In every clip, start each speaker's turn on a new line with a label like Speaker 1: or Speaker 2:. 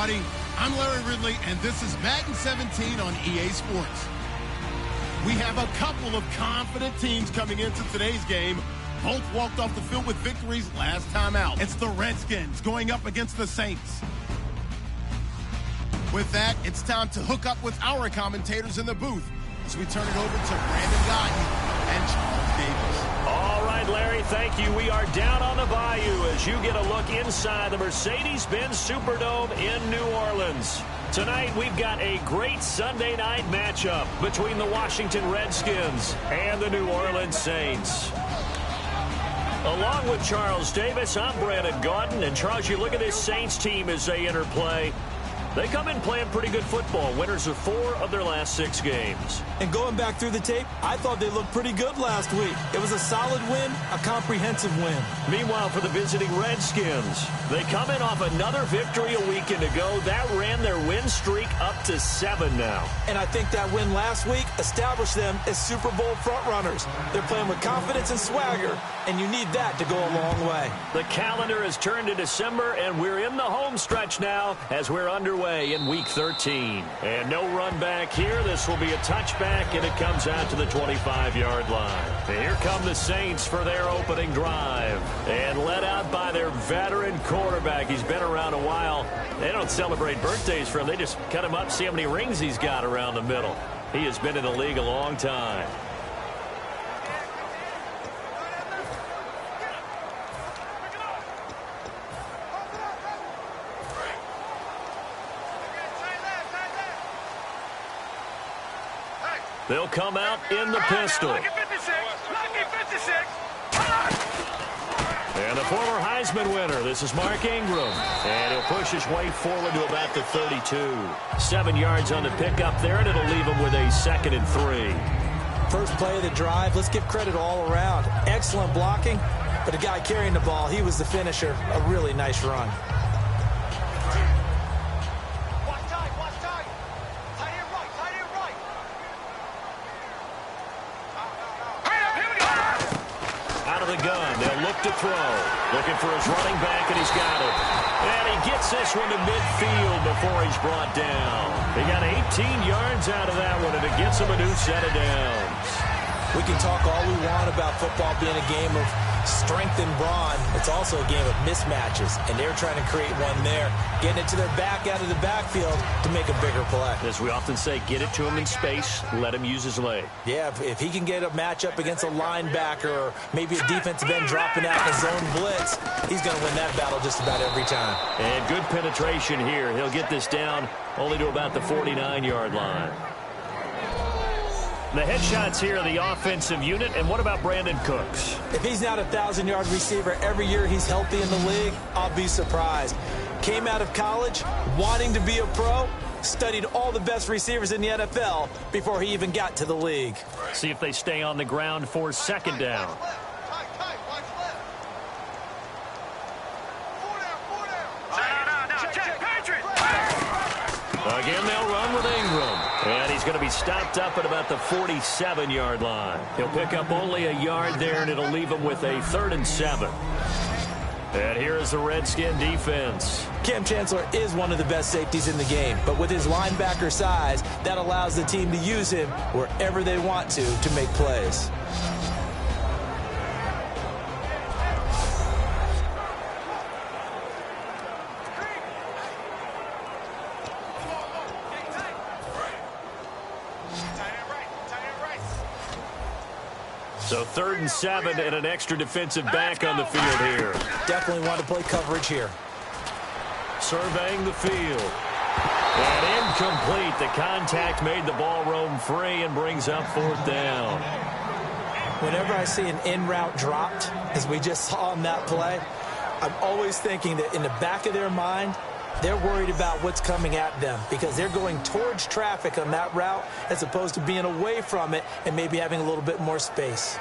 Speaker 1: everybody. I'm Larry Ridley, and this is Madden 17 on EA Sports. We have a couple of confident teams coming into today's game. Both walked off the field with victories last time out. It's the Redskins going up against the Saints. With that, it's time to hook up with our commentators in the booth as we turn it over to Brandon Gotton and Charles Davis.
Speaker 2: All right, Larry, thank you. We are down on the bayou as you get a look inside the Mercedes-Benz Superdome in New Orleans. Tonight, we've got a great Sunday night matchup between the Washington Redskins and the New Orleans Saints. Along with Charles Davis, I'm Brandon Gordon. And Charles, you look at this Saints team as they enter play. They come in playing pretty good football. Winners of 4 of their last 6 games.
Speaker 3: And going back through the tape, I thought they looked pretty good last week. It was a solid win, a comprehensive win.
Speaker 2: Meanwhile, for the visiting Redskins, they come in off another victory a weekend ago. That ran their win streak up to 7 now.
Speaker 3: And I think that win last week established them as Super Bowl frontrunners. They're playing with confidence and swagger, and you need that to go a long way.
Speaker 2: The calendar has turned to December, and we're in the home stretch now as we're underway in Week 13. And no run back here. This will be a touchback, and it comes out to the 25-yard line. And here come the Saints for their opening drive. And led out by their veteran quarterback. He's been around a while. They don't celebrate birthdays for him. They just cut him up, see how many rings he's got around the middle. He has been in the league a long time. They'll come out in the pistol. And the former Heisman winner, this is Mark Ingram. And he'll push his way forward to about the 32. 7 yards on the pickup there, and it'll leave him with a 2nd and 3.
Speaker 3: First play of the drive, let's give credit all around. Excellent blocking, but the guy carrying the ball, he was the finisher. A really nice run.
Speaker 2: To throw. Looking for his running back, and he's got it. And he gets this one to midfield before he's brought down. He got 18 yards out of that one, and it gets him a new set of downs.
Speaker 3: We can talk all we want about football being a game of strength and brawn. It's also a game of mismatches, and they're trying to create one there, getting it to their back out of the backfield to make a bigger play.
Speaker 2: As we often say, get it to him in space, let him use his leg.
Speaker 3: Yeah, if he can get a matchup against a linebacker or maybe a defensive end dropping out in a zone blitz, he's going to win that battle just about every time.
Speaker 2: And good penetration here. He'll get this down only to about the 49-yard line. The headshots here are the offensive unit. And what about Brandon Cooks?
Speaker 3: If he's not a 1,000-yard receiver every year he's healthy in the league, I'll be surprised. Came out of college wanting to be a pro, studied all the best receivers in the NFL before he even got to the league.
Speaker 2: See if they stay on the ground for 2nd down. Again, they'll run with Ingram. And he's going to be stopped up at about the 47-yard line. He'll pick up only a yard there, and it'll leave him with a 3rd and 7. And here is the Redskin defense.
Speaker 3: Cam Chancellor is one of the best safeties in the game, but with his linebacker size, that allows the team to use him wherever they want to make plays.
Speaker 2: So 3rd and 7 and an extra defensive back on the field here.
Speaker 3: Definitely want to play coverage here.
Speaker 2: Surveying the field. And incomplete. The contact made the ball roam free and brings up 4th down.
Speaker 3: Whenever I see an in-route dropped, as we just saw on that play, I'm always thinking that in the back of their mind, they're worried about what's coming at them because they're going towards traffic on that route as opposed to being away from it and maybe having a little bit more space.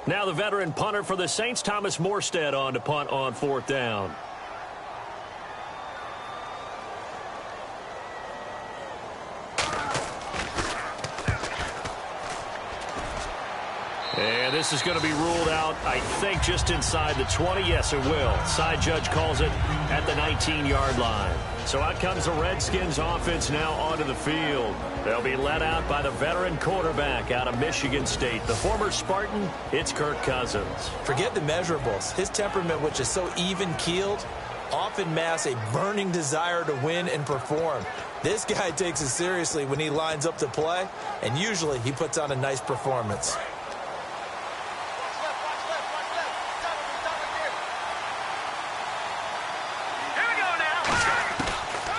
Speaker 2: Now the veteran punter for the Saints, Thomas Morstead, on to punt on 4th down. And this is going to be ruled out, I think, just inside the 20. Yes, it will. Side judge calls it at the 19-yard line. So out comes the Redskins offense now onto the field. They'll be led out by the veteran quarterback out of Michigan State. The former Spartan, it's Kirk Cousins.
Speaker 3: Forget the measurables. His temperament, which is so even-keeled, often masks a burning desire to win and perform. This guy takes it seriously when he lines up to play, and usually he puts on a nice performance.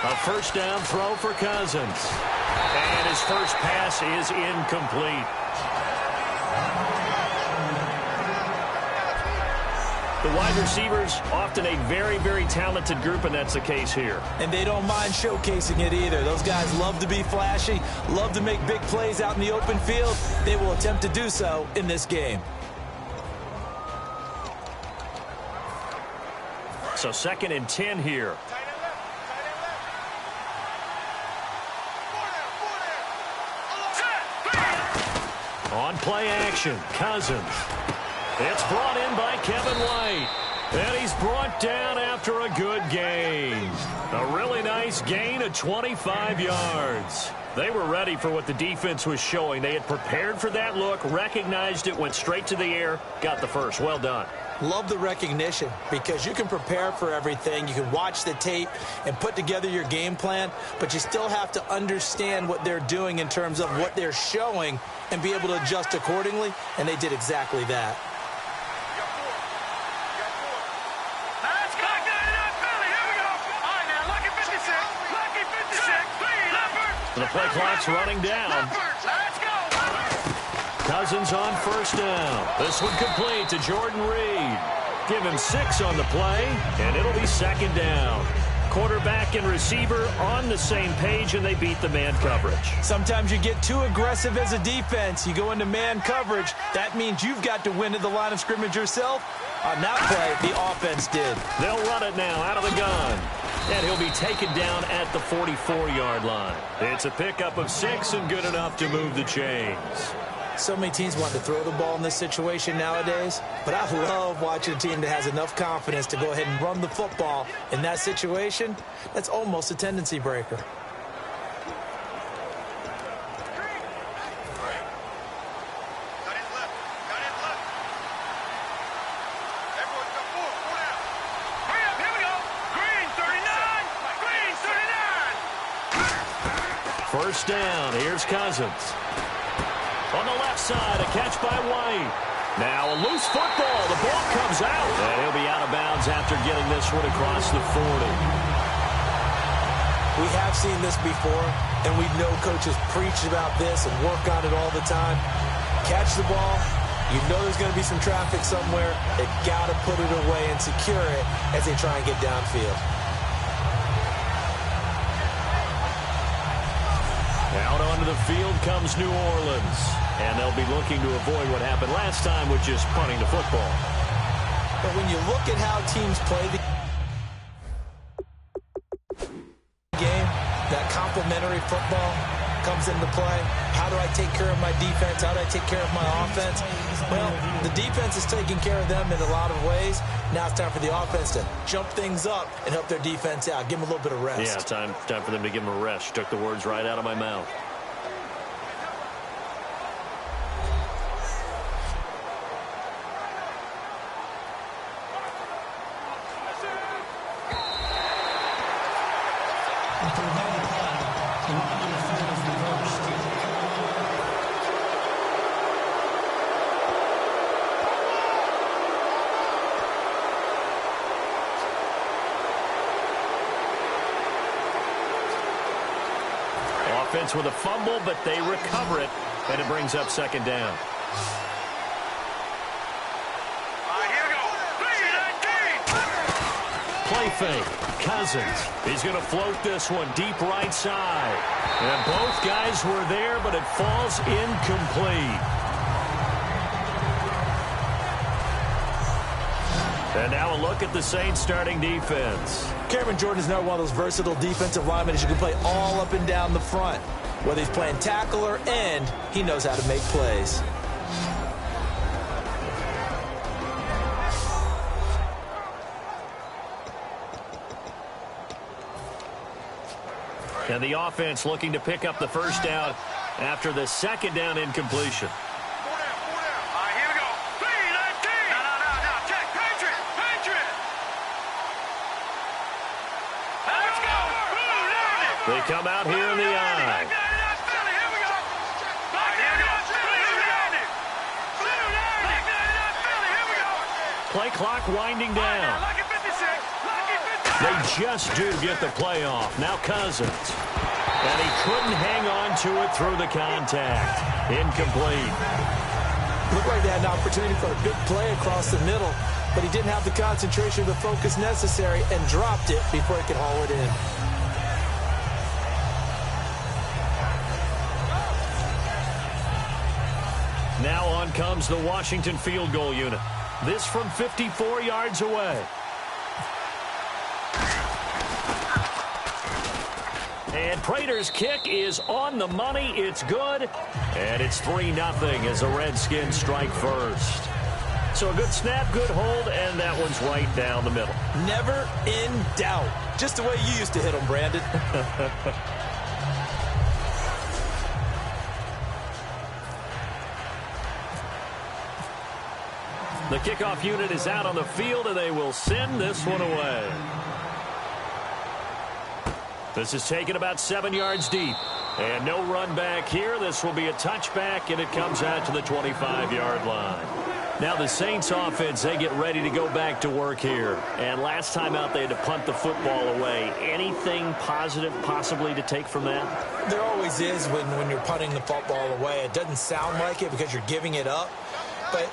Speaker 2: A first down throw for Cousins. And his first pass is incomplete. The wide receivers, often a very, very talented group, and that's the case here.
Speaker 3: And they don't mind showcasing it either. Those guys love to be flashy, love to make big plays out in the open field. They will attempt to do so in this game.
Speaker 2: So 2nd and 10 here. On play action, Cousins. It's brought in by Kevin White. And he's brought down after a good gain. A really nice gain of 25 yards. They were ready for what the defense was showing. They had prepared for that look, recognized it, went straight to the air, got the first. Well done.
Speaker 3: Love the recognition because you can prepare for everything. You can watch the tape and put together your game plan, but you still have to understand what they're doing in terms of what they're showing and be able to adjust accordingly, and they did exactly that.
Speaker 2: The play clock's running down. Cousins on first down. This one complete to Jordan Reed. Give him 6 on the play, and it'll be 2nd down. Quarterback and receiver on the same page, and they beat the man coverage.
Speaker 3: Sometimes you get too aggressive as a defense. You go into man coverage. That means you've got to win at the line of scrimmage yourself. On that play, the offense did.
Speaker 2: They'll run it now out of the gun. And he'll be taken down at the 44-yard line. It's a pickup of 6 and good enough to move the chains.
Speaker 3: So many teams want to throw the ball in this situation nowadays, but I love watching a team that has enough confidence to go ahead and run the football in that situation. That's almost a tendency breaker.
Speaker 2: First down, here's Cousins. On the left side, a catch by White. Now a loose football. The ball comes out. And he'll be out of bounds after getting this one across the 40.
Speaker 3: We have seen this before, and we know coaches preach about this and work on it all the time. Catch the ball. You know there's going to be some traffic somewhere. They've got to put it away and secure it as they try and get downfield.
Speaker 2: Out onto the field comes New Orleans. And they'll be looking to avoid what happened last time, which is punting the football.
Speaker 3: But when you look at how teams play the game, that complementary football comes into play. How do I take care of my defense? How do I take care of my offense? Well, the defense is taking care of them in a lot of ways. Now it's time for the offense to jump things up and help their defense out. Give them a little bit of rest.
Speaker 2: Yeah, time for them to give them a rest. Took the words right out of my mouth. Offense with a fumble, but they recover it, and it brings up 2nd down. Play fake. Cousins. He's going to float this one deep right side. And both guys were there, but it falls incomplete. And now a look at the Saints starting defense.
Speaker 3: Cameron Jordan is now one of those versatile defensive linemen that you can play all up and down the front. Whether he's playing tackle or end, he knows how to make plays.
Speaker 2: And the offense looking to pick up the first down after the second down incompletion. They come out here in the eye. Play clock winding down. They just do get the play off. Now Cousins. And he couldn't hang on to it through the contact. Incomplete.
Speaker 3: Looked like they had an opportunity for a big play across the middle, but he didn't have the concentration or the focus necessary and dropped it before he could haul it in.
Speaker 2: Now on comes the Washington field goal unit. This from 54 yards away. And Prater's kick is on the money. It's good. And it's 3-0 as the Redskins strike first. So a good snap, good hold, and that one's right down the middle.
Speaker 3: Never in doubt. Just the way you used to hit them, Brandon.
Speaker 2: The kickoff unit is out on the field, and they will send this one away. This is taken about 7 yards deep. And no run back here. This will be a touchback, and it comes out to the 25-yard line. Now the Saints offense, they get ready to go back to work here. And last time out, they had to punt the football away. Anything positive possibly to take from that?
Speaker 3: There always is when you're punting the football away. It doesn't sound like it because you're giving it up. But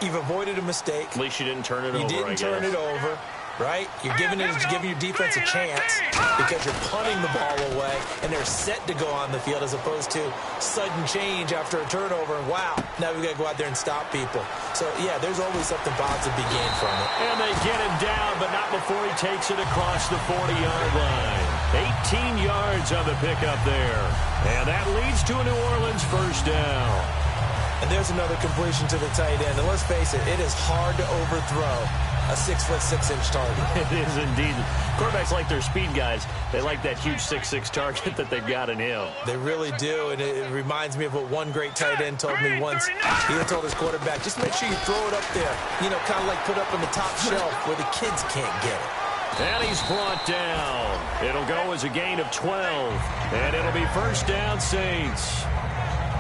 Speaker 3: you've avoided a mistake.
Speaker 2: At least you didn't turn it over,
Speaker 3: You didn't turn it over, right? You're giving your defense a chance because you're punting the ball away, and they're set to go on the field as opposed to sudden change after a turnover. And wow, now we've got to go out there and stop people. So, yeah, there's always something positive to be gained from it.
Speaker 2: And they get him down, but not before he takes it across the 40-yard line. 18 yards on the pickup there. And that leads to a New Orleans first down.
Speaker 3: And there's another completion to the tight end. And let's face it, it is hard to overthrow a 6'6" target.
Speaker 2: It is indeed. Quarterbacks like their speed guys. They like that huge 6'6" target that they've got in him.
Speaker 3: They really do, and it reminds me of what one great tight end told me once. He had told his quarterback, just make sure you throw it up there, you know, kind of like put up on the top shelf where the kids can't get it.
Speaker 2: And he's brought down. It'll go as a gain of 12, and it'll be first down, Saints.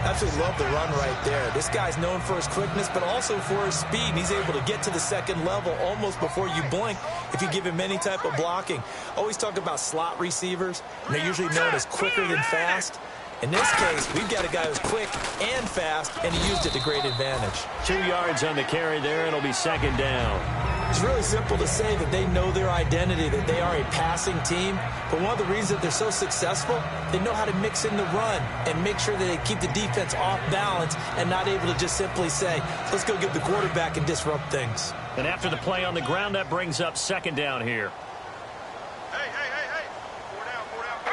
Speaker 3: Absolutely love the run right there. This guy's known for his quickness, but also for his speed. He's able to get to the second level almost before you blink if you give him any type of blocking. Always talk about slot receivers, and they're usually known as quicker than fast. In this case, we've got a guy who's quick and fast, and he used it to great advantage.
Speaker 2: 2 yards on the carry there, and it'll be second down.
Speaker 3: It's really simple to say that they know their identity, that they are a passing team. But one of the reasons that they're so successful, they know how to mix in the run and make sure that they keep the defense off balance and not able to just simply say, let's go get the quarterback and disrupt things.
Speaker 2: And after the play on the ground, that brings up second down here.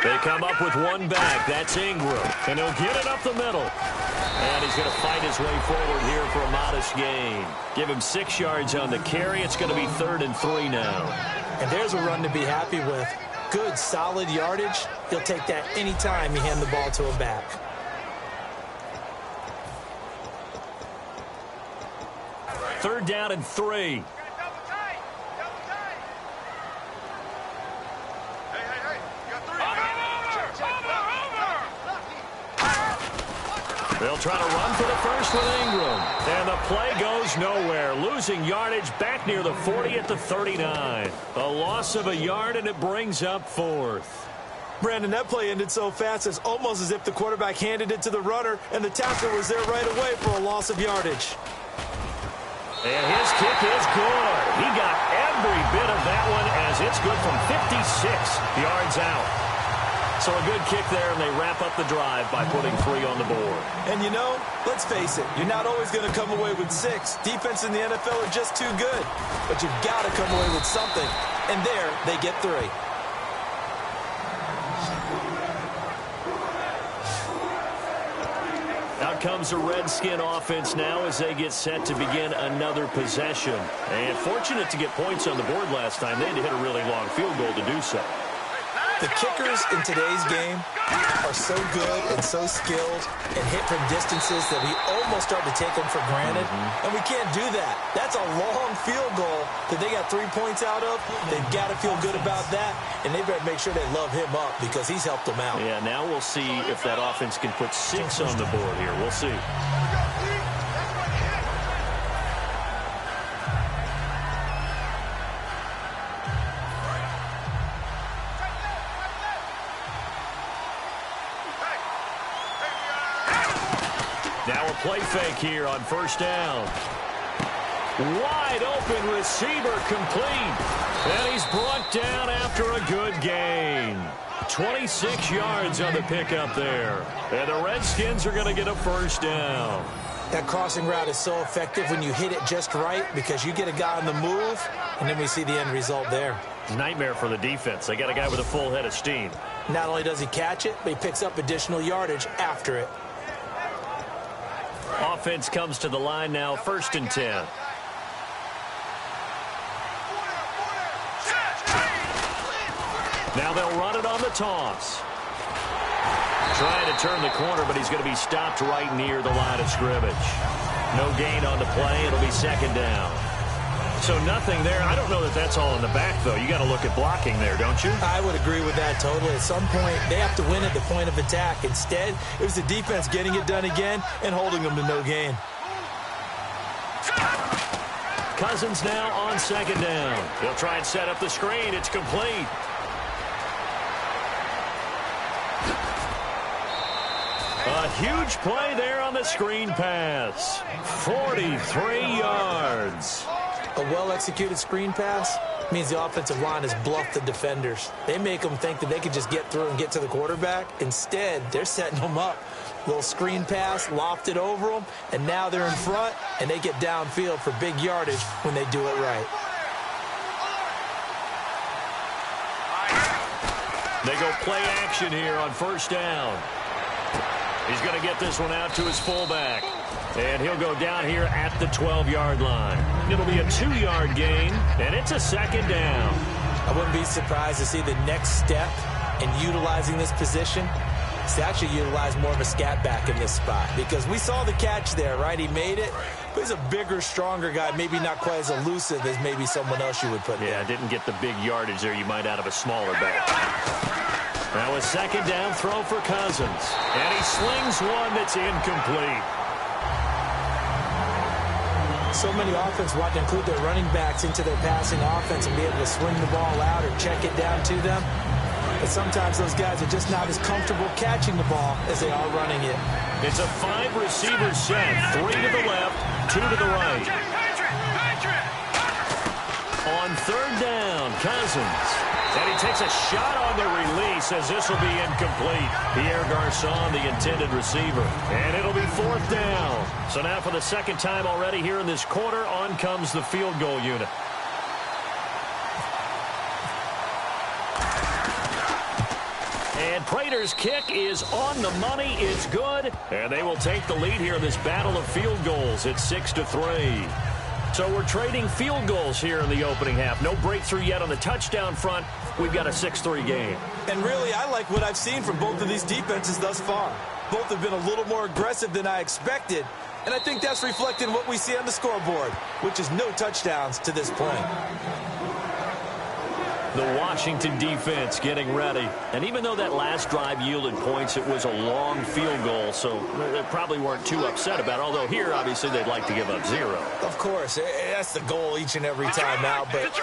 Speaker 2: They come up with one back. That's Ingram. And he'll get it up the middle. And he's going to fight his way forward here for a modest gain. Give him 6 yards on the carry. It's going to be 3rd and 3 now.
Speaker 3: And there's a run to be happy with. Good, solid yardage. He'll take that anytime you hand the ball to a back.
Speaker 2: Third down and 3. They'll try to run for the first with Ingram. And the play goes nowhere. Losing yardage back near the 40 at the 39. A loss of a yard, and it brings up 4th.
Speaker 3: Brandon, that play ended so fast, it's almost as if the quarterback handed it to the runner, and the tackler was there right away for a loss of yardage.
Speaker 2: And his kick is good. He got every bit of that one as it's good from 56 yards out. So a good kick there, and they wrap up the drive by putting 3 on the board.
Speaker 3: And, you know, let's face it, you're not always going to come away with 6. Defense in the NFL are just too good. But you've got to come away with something. And there, they get 3.
Speaker 2: Out comes the Redskin offense now as they get set to begin another possession. And fortunate to get points on the board last time. They had to hit a really long field goal to do so.
Speaker 3: The kickers in today's game are so good and so skilled and hit from distances that we almost start to take them for granted, and we can't do that. That's a long field goal that they got 3 points out of. They've got to feel good about that, and they better make sure they love him up because he's helped them out.
Speaker 2: Yeah, now we'll see if that offense can put 6 on the board here. We'll see. Now a play fake here on first down. Wide open receiver complete. And he's brought down after a good gain. 26 yards on the pickup there. And the Redskins are going to get a first down.
Speaker 3: That crossing route is so effective when you hit it just right because you get a guy on the move, and then we see the end result there.
Speaker 2: Nightmare for the defense. They got a guy with a full head of steam.
Speaker 3: Not only does he catch it, but he picks up additional yardage after it.
Speaker 2: Offense comes to the line now, 1st and 10. Now they'll run it on the toss. Trying to turn the corner, but he's going to be stopped right near the line of scrimmage. No gain on the play. It'll be 2nd down. So nothing there. I don't know that that's all in the back, though. You got to look at blocking there, don't you?
Speaker 3: I would agree with that totally. At some point, they have to win at the point of attack. Instead, it was the defense getting it done again and holding them to no gain.
Speaker 2: Cousins now on 2nd down. He'll try and set up the screen. It's complete. A huge play there on the screen pass. 43 yards.
Speaker 3: A well-executed screen pass means the offensive line has bluffed the defenders. They make them think that they can just get through and get to the quarterback. Instead, they're setting them up. Little screen pass, lofted over them, and now they're in front, and they get downfield for big yardage when they do it right.
Speaker 2: They go play action here on 1st down. He's going to get this one out to his fullback. And he'll go down here at the 12-yard line. It'll be a 2-yard gain, and it's a 2nd down.
Speaker 3: I wouldn't be surprised to see the next step in utilizing this position is to actually utilize more of a scat back in this spot. Because we saw the catch there, right? He made it. But he's a bigger, stronger guy, maybe not quite as elusive as maybe someone else you would put there.
Speaker 2: Yeah, didn't get the big yardage there you might out of a smaller back. Now a 2nd down throw for Cousins. And he slings one that's incomplete.
Speaker 3: So many offenses want to include their running backs into their passing offense and be able to swing the ball out or check it down to them. But sometimes those guys are just not as comfortable catching the ball as they are running it.
Speaker 2: It's a 5-receiver set. 3 to the left, 2 to the right. On 3rd down, Cousins. And he takes a shot on the release as this will be incomplete. Pierre Garçon, the intended receiver. And it'll be 4th down. So now for the 2nd time already here in this quarter, on comes the field goal unit. And Prater's kick is on the money. It's good. And they will take the lead here in this battle of field goals. It's 6-3. So we're trading field goals here in the opening half. No breakthrough yet on the touchdown front. We've got a 6-3 game.
Speaker 3: And really, I like what I've seen from both of these defenses thus far. Both have been a little more aggressive than I expected. And I think that's reflected in what we see on the scoreboard, which is no touchdowns to this point.
Speaker 2: The Washington defense getting ready. And even though that last drive yielded points, it was a long field goal, so they probably weren't too upset about it. Although here, obviously, they'd like to give up 0.
Speaker 3: Of course, that's the goal each and every time out. But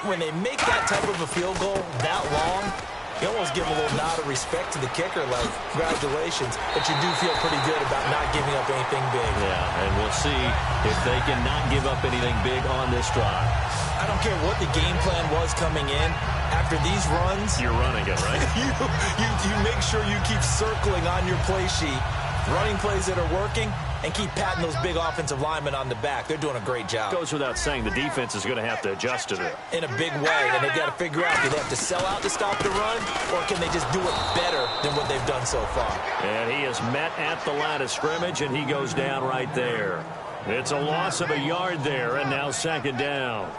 Speaker 3: when they make that type of a field goal that long, you almost give a little nod of respect to the kicker, like, congratulations. But you do feel pretty good about not giving up anything big.
Speaker 2: Yeah, and we'll see if they can not give up anything big on this drive.
Speaker 3: I don't care what the game plan was coming in. After these runs,
Speaker 2: you're running it, right?
Speaker 3: you make sure you keep circling on your play sheet, running plays that are working, and keep patting those big offensive linemen on the back. They're doing a great job.
Speaker 2: Goes without saying, the defense is going to have to adjust to it.
Speaker 3: In a big way, and they've got to figure out, do they have to sell out to stop the run, or can they just do it better than what they've done so far?
Speaker 2: And he is met at the line of scrimmage, and he goes down right there. It's a loss of a yard there, and now 2nd down.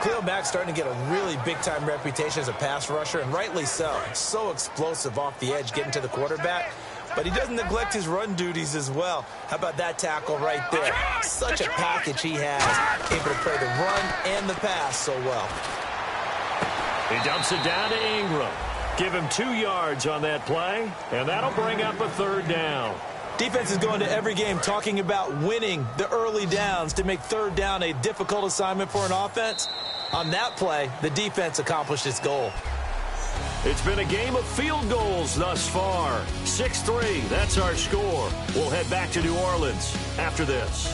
Speaker 3: Khalil Mack's starting to get a really big-time reputation as a pass rusher, and rightly so. So explosive off the edge getting to the quarterback. But he doesn't neglect his run duties as well. How about that tackle right there? Such a package he has, able to play the run and the pass so well.
Speaker 2: He dumps it down to Ingram. Give him 2 yards on that play, and that'll bring up a 3rd down.
Speaker 3: Defense is going to every game talking about winning the early downs to make 3rd down a difficult assignment for an offense. On that play, the defense accomplished its goal.
Speaker 2: It's been a game of field goals thus far. 6-3, that's our score. We'll head back to New Orleans after this.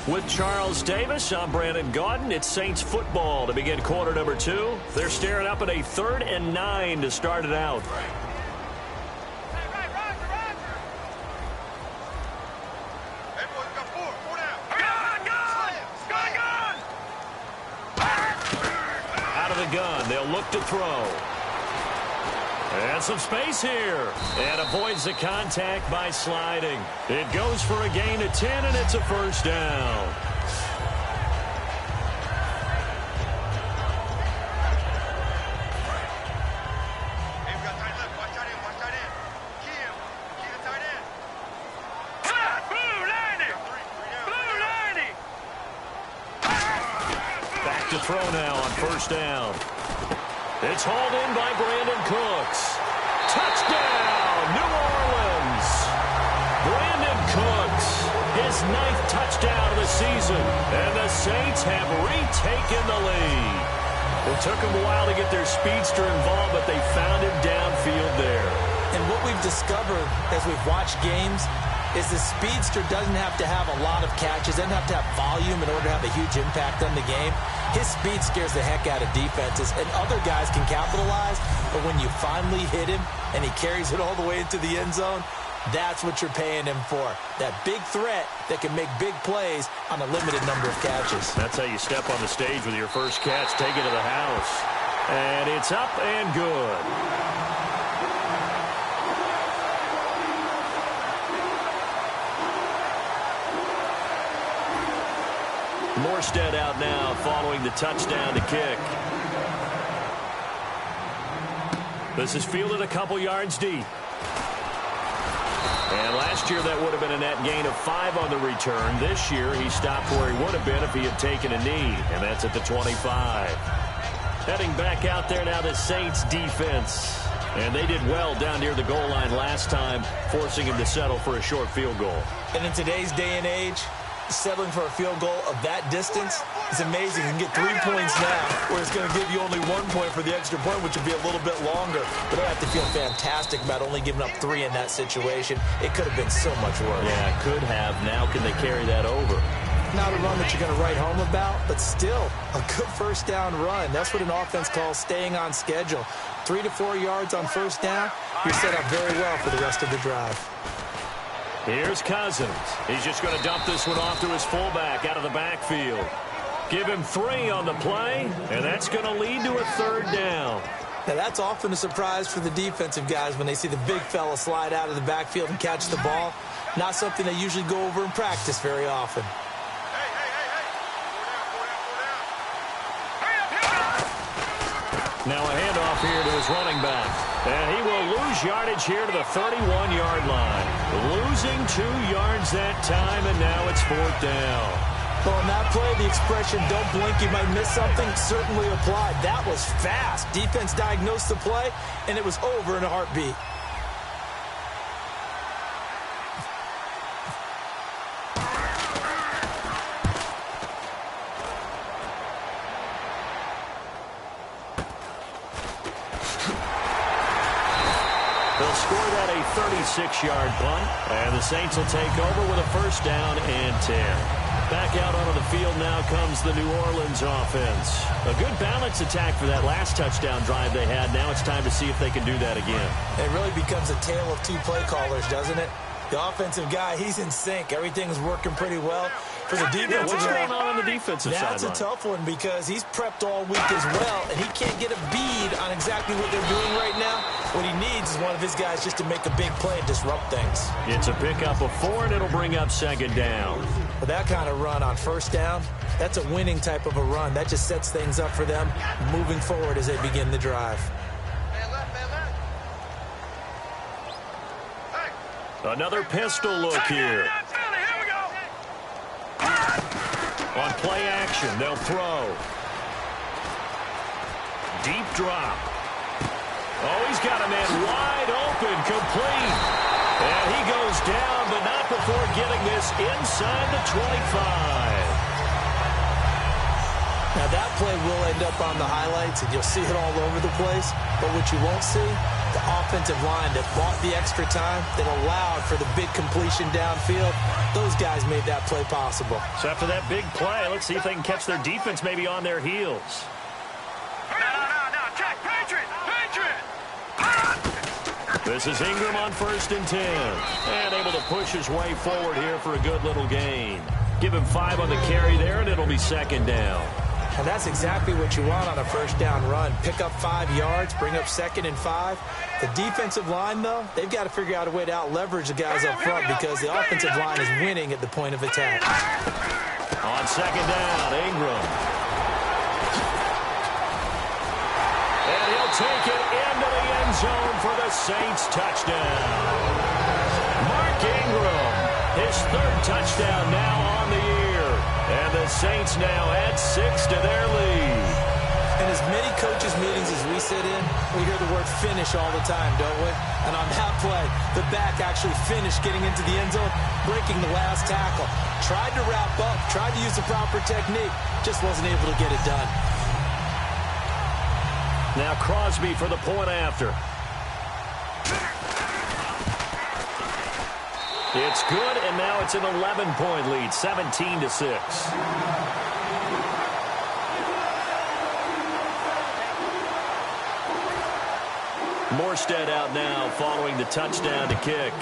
Speaker 2: With Charles Davis, I'm Brandon Gaudin. It's Saints football to begin quarter number 2. They're staring up at a 3rd and 9 to start it out. Out of the gun, they'll look to throw. And some space here. And avoids the contact by sliding. It goes for a gain of 10, and it's a 1st down. Back to throw now on 1st down. It's hauled in by Brandon Cooks. Touchdown, New Orleans. Brandon Cooks, his 9th touchdown of the season. And the Saints have retaken the lead. It took them a while to get their speedster involved, but they found him downfield there.
Speaker 3: And what we've discovered as we've watched games is the speedster doesn't have to have a lot of catches, doesn't have to have volume in order to have a huge impact on the game. His speed scares the heck out of defenses, and other guys can capitalize, but when you finally hit him and he carries it all the way into the end zone, that's what you're paying him for. That big threat that can make big plays on a limited number of catches.
Speaker 2: That's how you step on the stage with your first catch, take it to the house. And it's up and good. Morstead out now following the touchdown to kick. This is fielded a couple yards deep. And last year that would have been a net gain of 5 on the return. This year he stopped where he would have been if he had taken a knee, and that's at the 25. Heading back out there now, the Saints defense. And they did well down near the goal line last time, forcing him to settle for a short field goal.
Speaker 3: And in today's day and age, settling for a field goal of that distance is amazing. You can get 3 points now, where it's going to give you only 1 point for the extra point, which would be a little bit longer. But I have to feel fantastic about only giving up 3 in that situation. It could have been so much worse.
Speaker 2: Yeah, it could have. Now can they carry that over?
Speaker 3: Not a run that you're going to write home about, but still a good 1st down run. That's what an offense calls staying on schedule. 3 to 4 yards on 1st down, you're set up very well for the rest of the drive.
Speaker 2: Here's Cousins. He's just going to dump this one off to his fullback out of the backfield. Give him 3 on the play, and that's going to lead to a 3rd down.
Speaker 3: Now, that's often a surprise for the defensive guys when they see the big fella slide out of the backfield and catch the ball. Not something they usually go over in practice very often.
Speaker 2: Now a handoff here to his running back. And he will lose yardage here to the 31-yard line. Losing 2 yards that time, and now it's 4th down.
Speaker 3: Well, on that play, the expression, don't blink, you might miss something, certainly applied. That was fast. Defense diagnosed the play, and it was over in a heartbeat.
Speaker 2: They'll score that a 36-yard punt, and the Saints will take over with a 1st down and 10. Back out onto the field now comes the New Orleans offense. A good balance attack for that last touchdown drive they had. Now it's time to see if they can do that again.
Speaker 3: It really becomes a tale of 2 play callers, doesn't it? The offensive guy, he's in sync. Everything's working pretty well. For the defensive
Speaker 2: what's
Speaker 3: guy,
Speaker 2: going on the defensive side?
Speaker 3: that's a tough one because he's prepped all week as well, and he can't get a bead on exactly what they're doing right now. What he needs is one of his guys just to make a big play and disrupt things.
Speaker 2: It's a pickup of 4, and it'll bring up second down.
Speaker 3: With that kind of run on first down, that's a winning type of a run. That just sets things up for them moving forward as they begin the drive.
Speaker 2: Another pistol look here. On play action, they'll throw. Deep drop. Oh, he's got a man wide open, complete. And he goes down, but not before getting this inside the 25.
Speaker 3: Now, that play will end up on the highlights, and you'll see it all over the place. But what you won't see, the offensive line that bought the extra time, that allowed for the big completion downfield, those guys made that play possible.
Speaker 2: So after that big play, let's see if they can catch their defense maybe on their heels.
Speaker 4: No. Check. Patriot.
Speaker 2: This is Ingram on 1st and 10. And able to push his way forward here for a good little gain. Give him 5 on the carry there, and it'll be second down.
Speaker 3: And that's exactly what you want on a first down run. Pick up 5 yards, bring up 2nd and 5. The defensive line, though, they've got to figure out a way to out-leverage the guys up front because the offensive line is winning at the point of attack.
Speaker 2: On second down, Ingram. And he'll take it into the end zone for the Saints touchdown. Mark Ingram, his 3rd touchdown now on the year. And the Saints now add 6 to their lead.
Speaker 3: In as many coaches' meetings as we sit in, we hear the word finish all the time, don't we? And on that play, the back actually finished getting into the end zone, breaking the last tackle. Tried to wrap up, tried to use the proper technique, just wasn't able to get it done.
Speaker 2: Now Crosby for the point after. It's good, and now it's an 11-point lead, 17-6. Morstead out now following the touchdown to kick.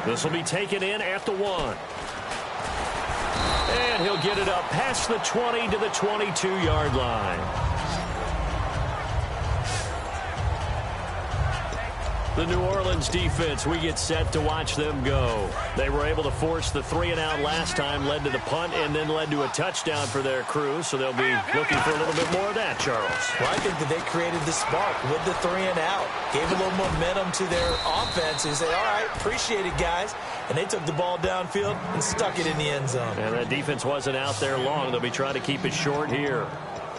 Speaker 2: This will be taken in at the 1. And he'll get it up past the 20 to the 22-yard line. The New Orleans defense, we get set to watch them go. They were able to force the 3-and-out last time, led to the punt, and then led to a touchdown for their crew, so they'll be looking for a little bit more of that, Charles.
Speaker 3: Well, I think that they created the spark with the 3-and-out, gave a little momentum to their offense, and said, all right, appreciate it, guys. And they took the ball downfield and stuck it in the end zone.
Speaker 2: And that defense wasn't out there long. They'll be trying to keep it short here.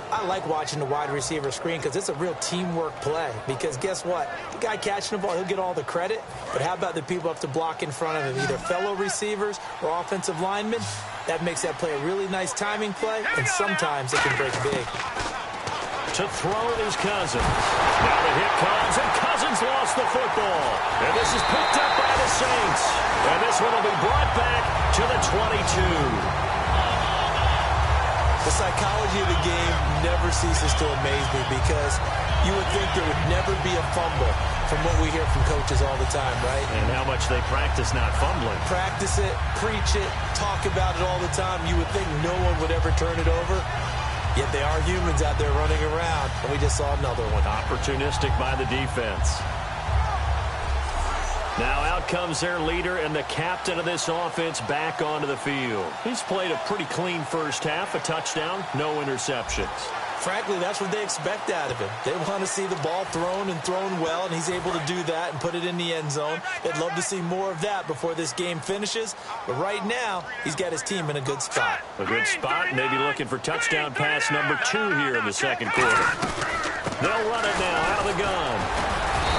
Speaker 3: I like watching the wide receiver screen because it's a real teamwork play. Because guess what? The guy catching the ball, he'll get all the credit. But how about the people up to block in front of him, either fellow receivers or offensive linemen? That makes that play a really nice timing play, and sometimes it can break big.
Speaker 2: To throw is Cousins. Now the hit comes, and Cousins lost the football. And this is picked up by the Saints. And this one will be brought back to the 22.
Speaker 3: The psychology of the game never ceases to amaze me because you would think there would never be a fumble from what we hear from coaches all the time, right?
Speaker 2: And how much they practice not fumbling.
Speaker 3: Practice it, preach it, talk about it all the time. You would think no one would ever turn it over. Yet they are humans out there running around, and we just saw another one.
Speaker 2: Opportunistic by the defense. Now out comes their leader and the captain of this offense back onto the field. He's played a pretty clean first half, a touchdown, no interceptions.
Speaker 3: Frankly, that's what they expect out of him. They want to see the ball thrown and thrown well, and he's able to do that and put it in the end zone. They'd love to see more of that before this game finishes. But right now, he's got his team in a good spot.
Speaker 2: A good spot, maybe looking for touchdown pass number 2 here in the second quarter. They'll run it now out of the gun.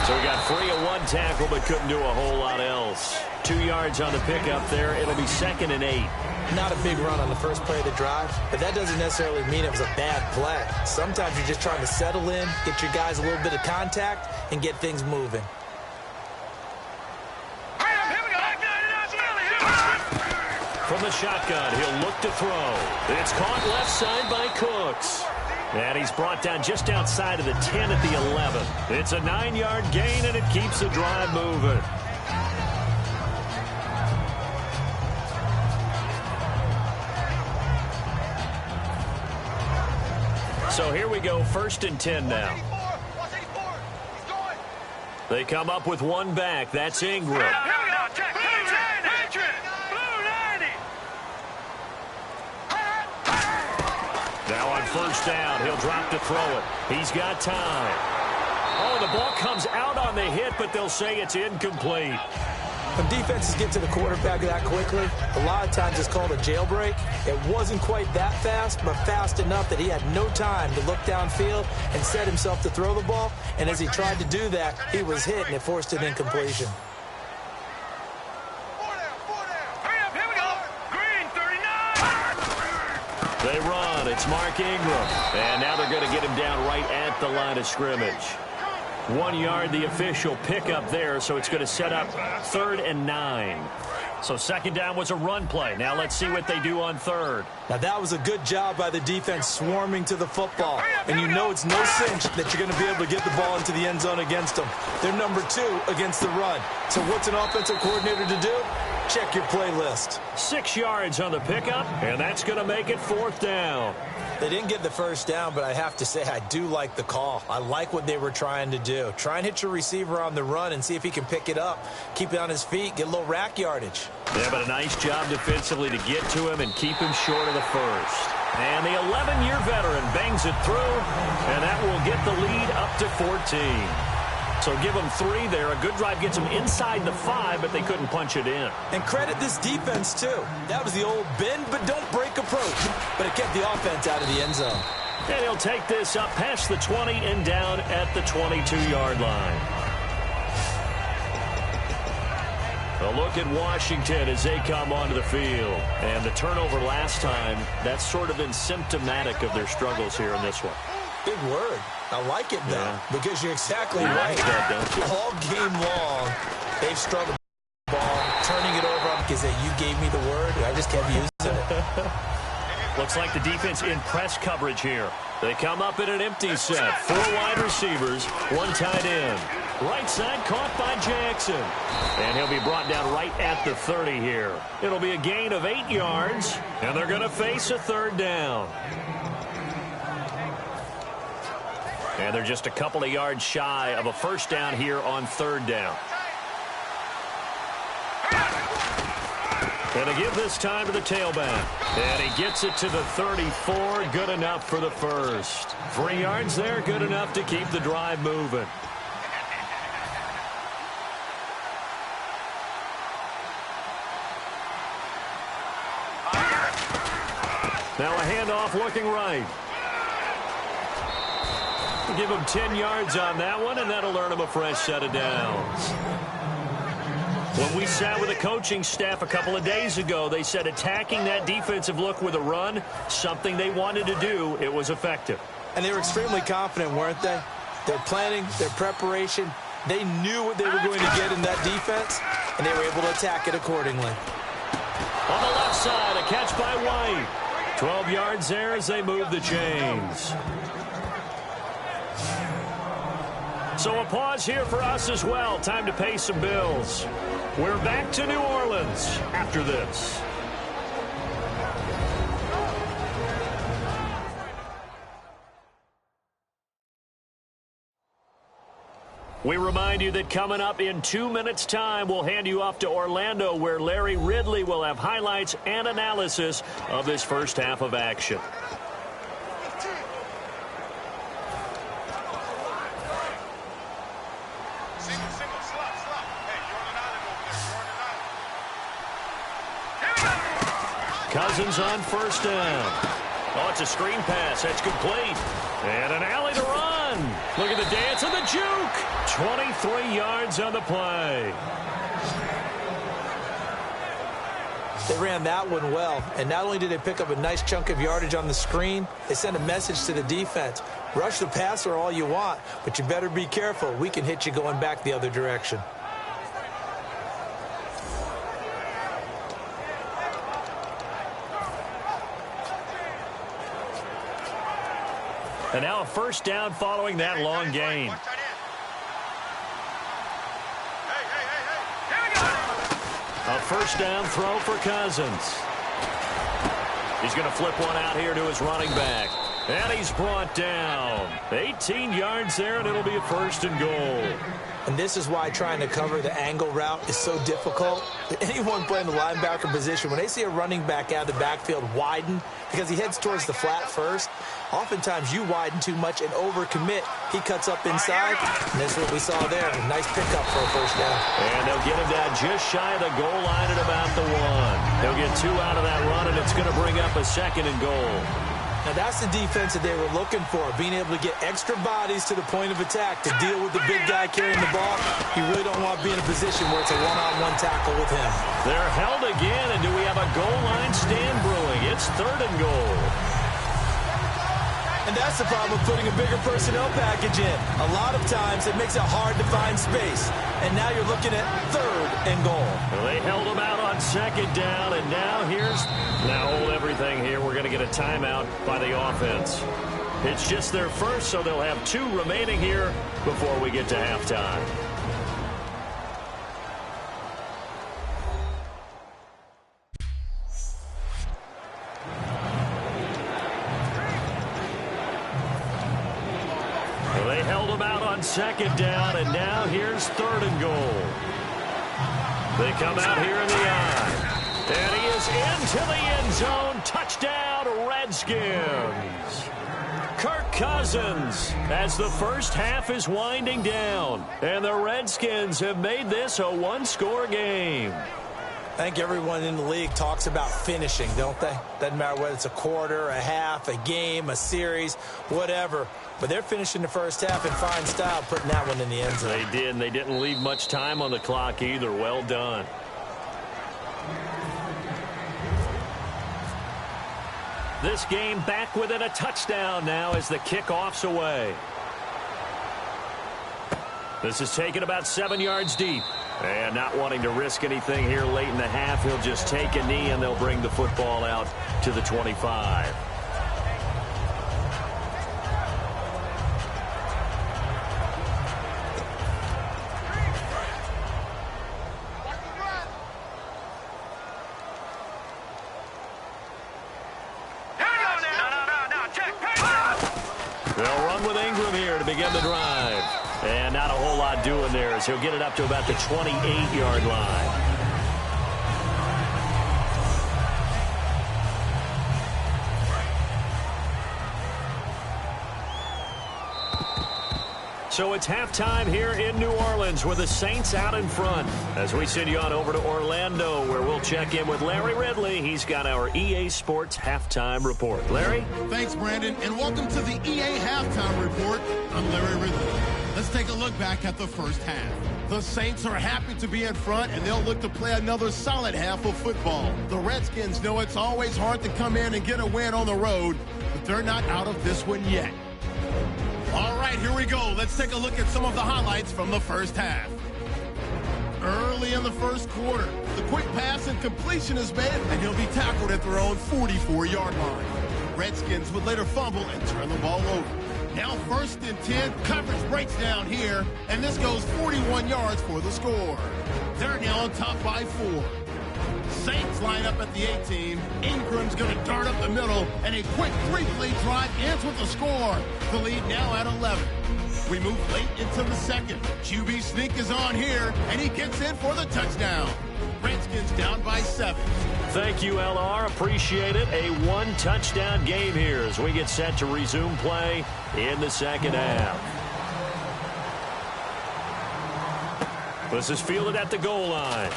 Speaker 2: So he got free of 1 tackle, but couldn't do a whole lot else. 2 yards on the pickup there. It'll be 2nd and 8.
Speaker 3: Not a big run on the first play of the drive, but that doesn't necessarily mean it was a bad play. Sometimes you're just trying to settle in, get your guys a little bit of contact, and get things moving.
Speaker 2: From the shotgun, he'll look to throw. It's caught left side by Cooks. And he's brought down just outside of the 10 at the 11. It's a 9-yard gain, and it keeps the drive moving. So here we go, 1st and 10 now. They come up with one back. That's Ingram. Now on 1st down, he'll drop to throw it. He's got time. Oh, the ball comes out on the hit, but they'll say it's incomplete.
Speaker 3: When defenses get to the quarterback that quickly, a lot of times it's called a jailbreak. It wasn't quite that fast, but fast enough that he had no time to look downfield and set himself to throw the ball. And as he tried to do that, he was hit, and it forced an incompletion.
Speaker 2: They run. It's Mark Ingram. And now they're going to get him down right at the line of scrimmage. 1 yard, the official pickup there, so it's going to set up 3rd and 9. So 2nd down was a run play. Now let's see what they do on 3rd.
Speaker 3: Now that was a good job by the defense swarming to the football. And you know it's no cinch that you're going to be able to get the ball into the end zone against them. They're number 2 against the run. So what's an offensive coordinator to do? Check your playlist.
Speaker 2: 6 yards on the pickup, and that's going to make it 4th down.
Speaker 3: They didn't get the 1st down, but I have to say I do like the call. I like what they were trying to do. Try and hit your receiver on the run and see if he can pick it up. Keep it on his feet, get a little rack yardage.
Speaker 2: Yeah, but a nice job defensively to get to him and keep him short of the 1st. And the 11-year veteran bangs it through, and that will get the lead up to 14. So give them 3 there. A good drive gets them inside the 5, but they couldn't punch it in.
Speaker 3: And credit this defense, too. That was the old bend but don't break approach. But it kept the offense out of the end zone.
Speaker 2: And he'll take this up past the 20 and down at the 22-yard line. A look at Washington as they come onto the field. And the turnover last time, that's sort of been symptomatic of their struggles here in this one.
Speaker 3: Big word. I like it, though, because you're exactly
Speaker 2: you
Speaker 3: right.
Speaker 2: Like that, don't you?
Speaker 3: All game long, they've struggled with the ball, turning it over because you gave me the word. I just kept using it.
Speaker 2: Looks like the defense in press coverage here. They come up in an empty set. 4 wide receivers, 1 tight end. Right side caught by Jackson. And he'll be brought down right at the 30 here. It'll be a gain of 8 yards, and they're going to face a 3rd down. And they're just a couple of yards shy of a 1st down here on 3rd down. And to give this time to the tailback. And he gets it to the 34. Good enough for the 1st. 3 yards there. Good enough to keep the drive moving. Now a handoff looking right. Give him 10 yards on that one, and that'll earn him a fresh set of downs. When we sat with the coaching staff a couple of days ago, they said attacking that defensive look with a run, something they wanted to do. It was effective.
Speaker 3: And they were extremely confident, weren't they? Their planning, their preparation, they knew what they were going to get in that defense, and they were able to attack it accordingly.
Speaker 2: On the left side, a catch by White. 12 yards there as they move the chains. So a pause here for us as well. Time to pay some bills. We're back to New Orleans after this. We remind you that coming up in 2 minutes' time, we'll hand you off to Orlando, where Larry Ridley will have highlights and analysis of this first half of action. Cousins on 1st down. Oh, it's a screen pass. That's complete. And an alley to run. Look at the dance and the juke. 23 yards on the play.
Speaker 3: They ran that one well. And not only did they pick up a nice chunk of yardage on the screen, they sent a message to the defense. Rush the passer all you want, but you better be careful. We can hit you going back the other direction.
Speaker 2: And now a first down following that long gain. A first down throw for Cousins. He's going to flip one out here to his running back. And he's brought down. 18 yards there, and it'll be a first and goal.
Speaker 3: And this is why trying to cover the angle route is so difficult. Anyone playing the linebacker position, when they see a running back out of the backfield widen, because he heads towards the flat first, oftentimes you widen too much and overcommit. He cuts up inside, and that's what we saw there. A nice pickup for a first down.
Speaker 2: And they'll get him down just shy of the goal line at about the 1. He'll get 2 out of that run, and it's going to bring up a second and goal.
Speaker 3: Now, that's the defense that they were looking for, being able to get extra bodies to the point of attack to deal with the big guy carrying the ball. You really don't want to be in a position where it's a one-on-one tackle with him.
Speaker 2: They're held again, and do we have a goal line stand brewing? It's third and goal.
Speaker 3: And that's the problem with putting a bigger personnel package in. A lot of times it makes it hard to find space. And now you're looking at third and goal.
Speaker 2: Well, they held him out on second down, and now hold everything here. We're going to get a timeout by the offense. It's just their first, so they'll have 2 remaining here before we get to halftime. They held him out on second down, and now here's third and goal. They come out here in the eye. And he is into the end zone. Touchdown, Redskins. Kirk Cousins as the first half is winding down. And the Redskins have made this a 1-score game.
Speaker 3: I think everyone in the league talks about finishing, don't they? Doesn't matter whether it's a quarter, a half, a game, a series, whatever. But they're finishing the first half in fine style, putting that one in the end zone.
Speaker 2: They did, and they didn't leave much time on the clock either. Well done. This game back within a touchdown now as the kickoff's away. This is taken about 7 yards deep. And not wanting to risk anything here late in the half, he'll just take a knee and they'll bring the football out to the 25. They'll run with Ingram here to begin the drive. And not a whole lot doing there as he'll get it up to about the 28-yard line. So it's halftime here in New Orleans with the Saints out in front. As we send you on over to Orlando, where we'll check in with Larry Ridley. He's got our EA Sports halftime report. Larry?
Speaker 1: Thanks, Brandon, and welcome to the EA halftime report. I'm Larry Ridley. Let's take a look back at the first half. The Saints are happy to be in front, and they'll look to play another solid half of football. The Redskins know it's always hard to come in and get a win on the road, but they're not out of this one yet. All right, here we go. Let's take a look at some of the highlights from the first half. Early in the first quarter, the quick pass and completion is made, and he'll be tackled at their own 44-yard line. Redskins would later fumble and turn the ball over. Now 1st and 10, coverage breaks down here, and this goes 41 yards for the score. They're now on top by 4. Saints line up at the 18. Ingram's going to dart up the middle, and a quick 3-play drive ends with a score. The lead now at 11. We move late into the second. QB sneak is on here, and he gets in for the touchdown. Redskins down by 7.
Speaker 2: Thank you, LR. Appreciate it. A 1-touchdown game here as we get set to resume play in the second half. This is fielded at the goal line.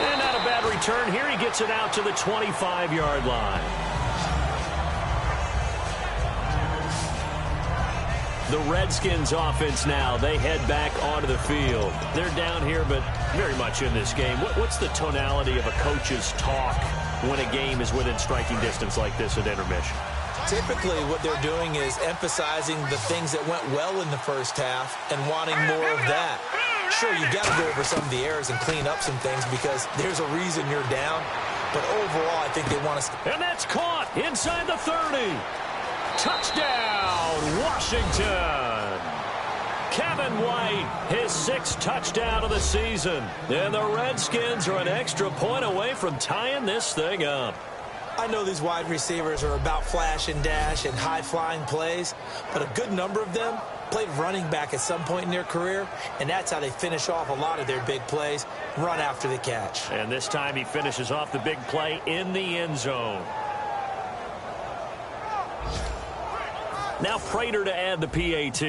Speaker 2: And not a bad return here. He gets it out to the 25-yard line. The Redskins offense now, they head back onto the field. They're down here, but very much in this game. What's the tonality of a coach's talk when a game is within striking distance like this at intermission?
Speaker 3: Typically, what they're doing is emphasizing the things that went well in the first half and wanting more of that. Sure, you've got to go over some of the errors and clean up some things because there's a reason you're down. But overall, I think they want to...
Speaker 2: And that's caught inside the 30. Touchdown, Washington. Kevin White, his 6th touchdown of the season. And the Redskins are an extra point away from tying this thing up.
Speaker 3: I know these wide receivers are about flash and dash and high-flying plays, but a good number of them played running back at some point in their career, and that's how they finish off a lot of their big plays, run after the catch.
Speaker 2: And this time he finishes off the big play in the end zone. Now Prater to add the PAT.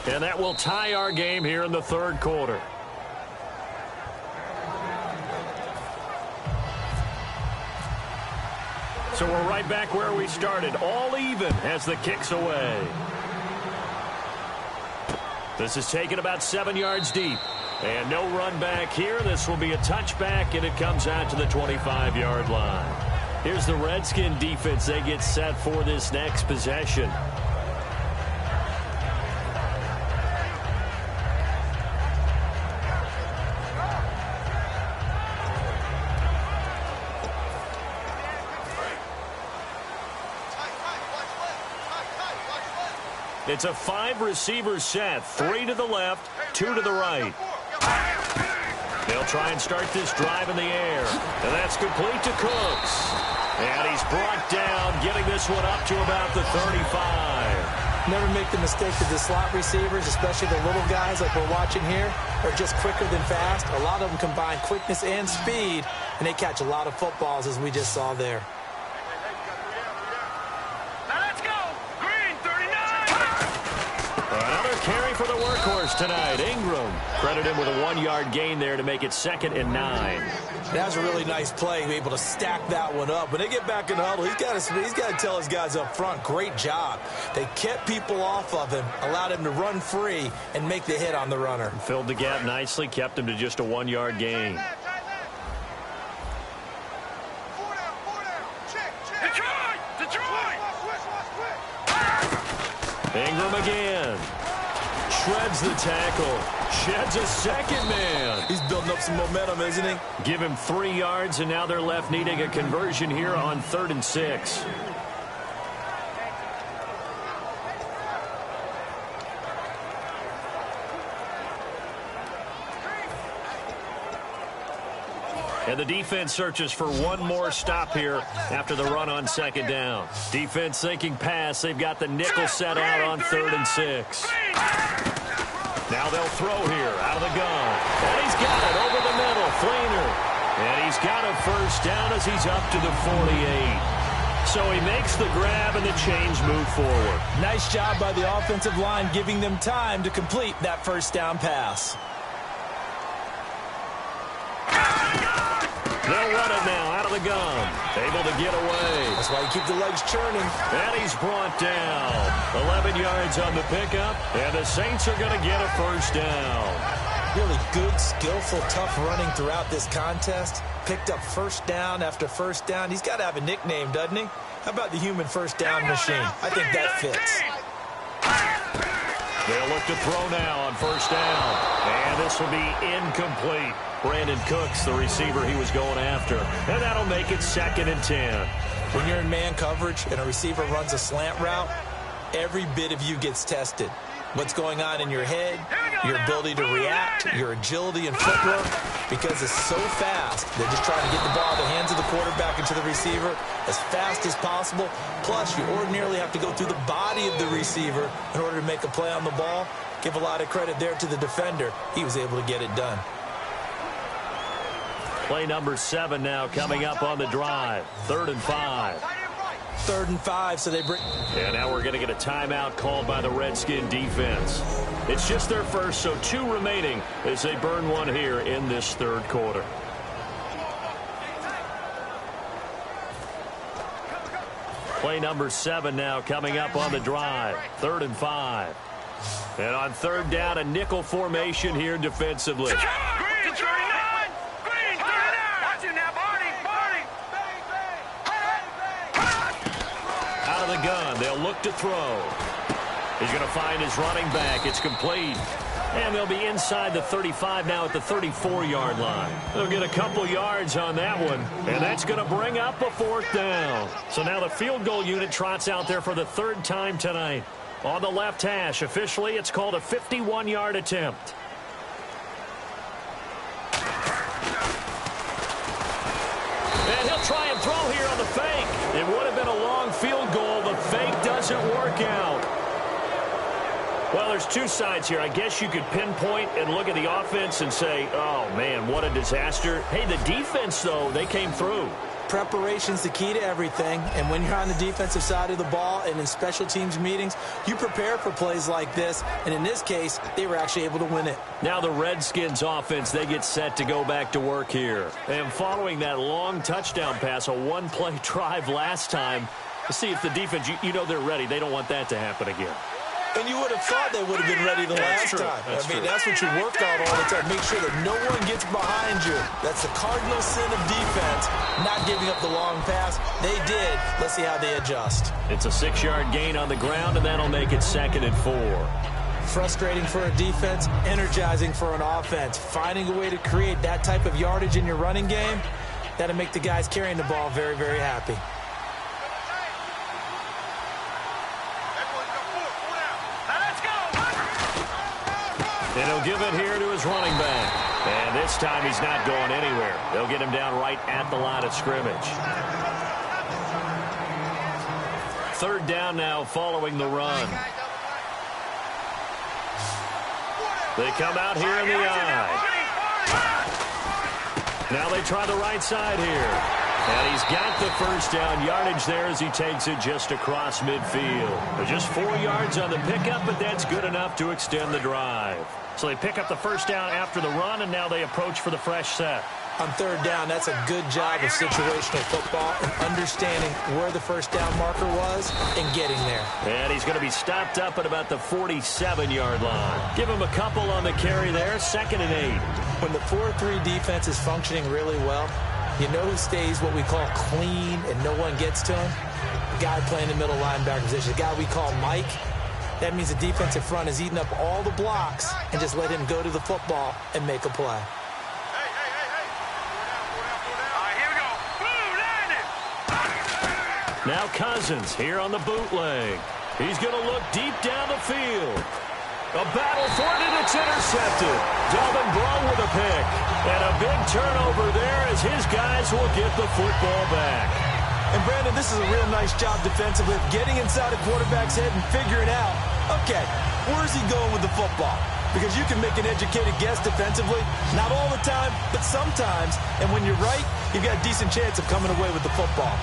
Speaker 2: And that will tie our game here in the 3rd quarter. So we're right back where we started, all even as the kick's away. This is taken about 7 yards deep. And no run back here. This will be a touchback, and it comes out to the 25-yard line. Here's the Redskin defense. They get set for this next possession. It's a 5-receiver set, 3 to the left, 2 to the right. They'll try and start this drive in the air. And that's complete to Cooks. And he's brought down, getting this one up to about the 35.
Speaker 3: Never make the mistake that the slot receivers, especially the little guys like we're watching here, are just quicker than fast. A lot of them combine quickness and speed, and they catch a lot of footballs, as we just saw there.
Speaker 2: Carry for the workhorse tonight, Ingram. Credit him with a 1-yard gain there to make it 2nd and 9.
Speaker 3: That was a really nice play, to be able to stack that one up. When they get back in the huddle, he's got to tell his guys up front, great job. They kept people off of him, allowed him to run free, and make the hit on the runner.
Speaker 2: Filled the gap nicely, kept him to just a 1-yard gain. Ingram again. Shreds the tackle. Sheds a second man.
Speaker 3: He's building up some momentum, isn't he?
Speaker 2: Give him 3 yards, and now they're left needing a conversion here on 3rd and 6. And the defense searches for one more stop here after the run on 2nd down. Defense thinking pass. They've got the nickel set out on 3rd and 6. Now they'll throw here out of the gun. And he's got it over the middle. Fleener. And he's got a 1st down as he's up to the 48. So he makes the grab and the chains move forward.
Speaker 3: Nice job by the offensive line, giving them time to complete that 1st down pass.
Speaker 2: They'll run it now out of the gun. Able to get away.
Speaker 3: That's why you keep the legs churning.
Speaker 2: And he's brought down. 11 yards on the pickup. And the Saints are going to get a 1st down.
Speaker 3: Really good, skillful, tough running throughout this contest. Picked up 1st down after 1st down. He's got to have a nickname, doesn't he? How about the human 1st down machine? I think that fits.
Speaker 2: They'll look to throw now on 1st down. And this will be incomplete. Brandon Cooks, the receiver he was going after. And that'll make it 2nd and 10.
Speaker 3: When you're in man coverage and a receiver runs a slant route, every bit of you gets tested. What's going on in your head, your ability to react, your agility and footwork, because it's so fast. They're just trying to get the ball out of the hands of the quarterback into the receiver as fast as possible. Plus, you ordinarily have to go through the body of the receiver in order to make a play on the ball. Give a lot of credit there to the defender. He was able to get it done.
Speaker 2: Play number 7 now coming up on the drive. 3rd and 5.
Speaker 3: 3rd and 5, so they bring...
Speaker 2: And now we're going to get a timeout called by the Redskin defense. It's just their first, so 2 remaining as they burn one here in this 3rd quarter. Play number 7 now coming up on the drive. 3rd and 5. And on 3rd down, a nickel formation here defensively. The gun. They'll look to throw. He's going to find his running back. It's complete. And they'll be inside the 35 now at the 34-yard line. They'll get a couple yards on that one, and that's going to bring up a 4th down. So now the field goal unit trots out there for the 3rd time tonight. On the left hash, officially, it's called a 51-yard attempt. And he'll try and throw here on the fake. It would have been a long field goal. The fake doesn't work out. Well, there's two sides here. I guess you could pinpoint and look at the offense and say, oh, man, what a disaster. Hey, the defense, though, they came through.
Speaker 3: Preparation's the key to everything, and when you're on the defensive side of the ball and in special teams meetings, you prepare for plays like this, and in this case, they were actually able to win it.
Speaker 2: Now the Redskins offense, they get set to go back to work here. And following that long touchdown pass, a one-play drive last time, to see if the defense, you know they're ready. They don't want that to happen again.
Speaker 3: And you would have thought they would have been ready the last time. That's what you work on all the time. Make sure that no one gets behind you. That's the cardinal sin of defense, not giving up the long pass. They did. Let's see how they adjust.
Speaker 2: It's a 6-yard gain on the ground, and that'll make it 2nd and 4.
Speaker 3: Frustrating for a defense, energizing for an offense. Finding a way to create that type of yardage in your running game, that'll make the guys carrying the ball very, very happy.
Speaker 2: And he'll give it here to his running back. And this time he's not going anywhere. They'll get him down right at the line of scrimmage. 3rd down now following the run. They come out here in the I. Now they try the right side here. And he's got the 1st down yardage there as he takes it just across midfield. They're just 4 yards on the pickup, but that's good enough to extend the drive. So they pick up the 1st down after the run, and now they approach for the fresh set.
Speaker 3: On 3rd down, that's a good job of situational football and understanding where the 1st down marker was and getting there.
Speaker 2: And he's going to be stopped up at about the 47-yard line. Give him a couple on the carry there, 2nd and 8.
Speaker 3: When the 4-3 defense is functioning really well, you know who stays what we call clean and no one gets to him? The guy playing the middle linebacker position, the guy we call Mike. That means the defensive front is eating up all the blocks and just let him go to the football and make a play.
Speaker 2: Now Cousins here on the bootleg. He's going to look deep down the field. A battle for it, and it's intercepted. Delvin Blow with a pick. And a big turnover there as his guys will get the football back.
Speaker 3: And, Brandon, this is a real nice job defensively of getting inside a quarterback's head and figuring out, okay, where's he going with the football? Because you can make an educated guess defensively, not all the time, but sometimes. And when you're right, you've got a decent chance of coming away with the football.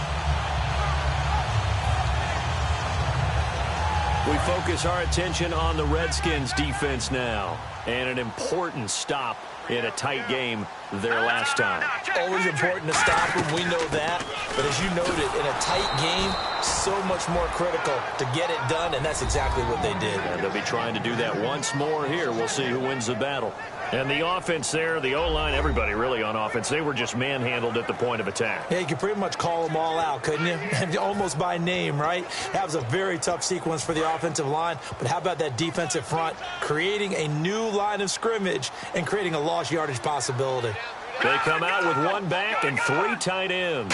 Speaker 2: We focus our attention on the Redskins defense now. And an important stop in a tight game there last time.
Speaker 3: Always important to stop them. We know that. But as you noted, in a tight game, so much more critical to get it done, and that's exactly what they did.
Speaker 2: And they'll be trying to do that once more here. We'll see who wins the battle. And the offense there, the O-line, everybody really on offense, they were just manhandled at the point of attack.
Speaker 3: Yeah, you could pretty much call them all out, couldn't you? Almost by name, right? That was a very tough sequence for the offensive line. But how about that defensive front creating a new line of scrimmage and creating a lost yardage possibility?
Speaker 2: They come out with one back and 3 tight ends.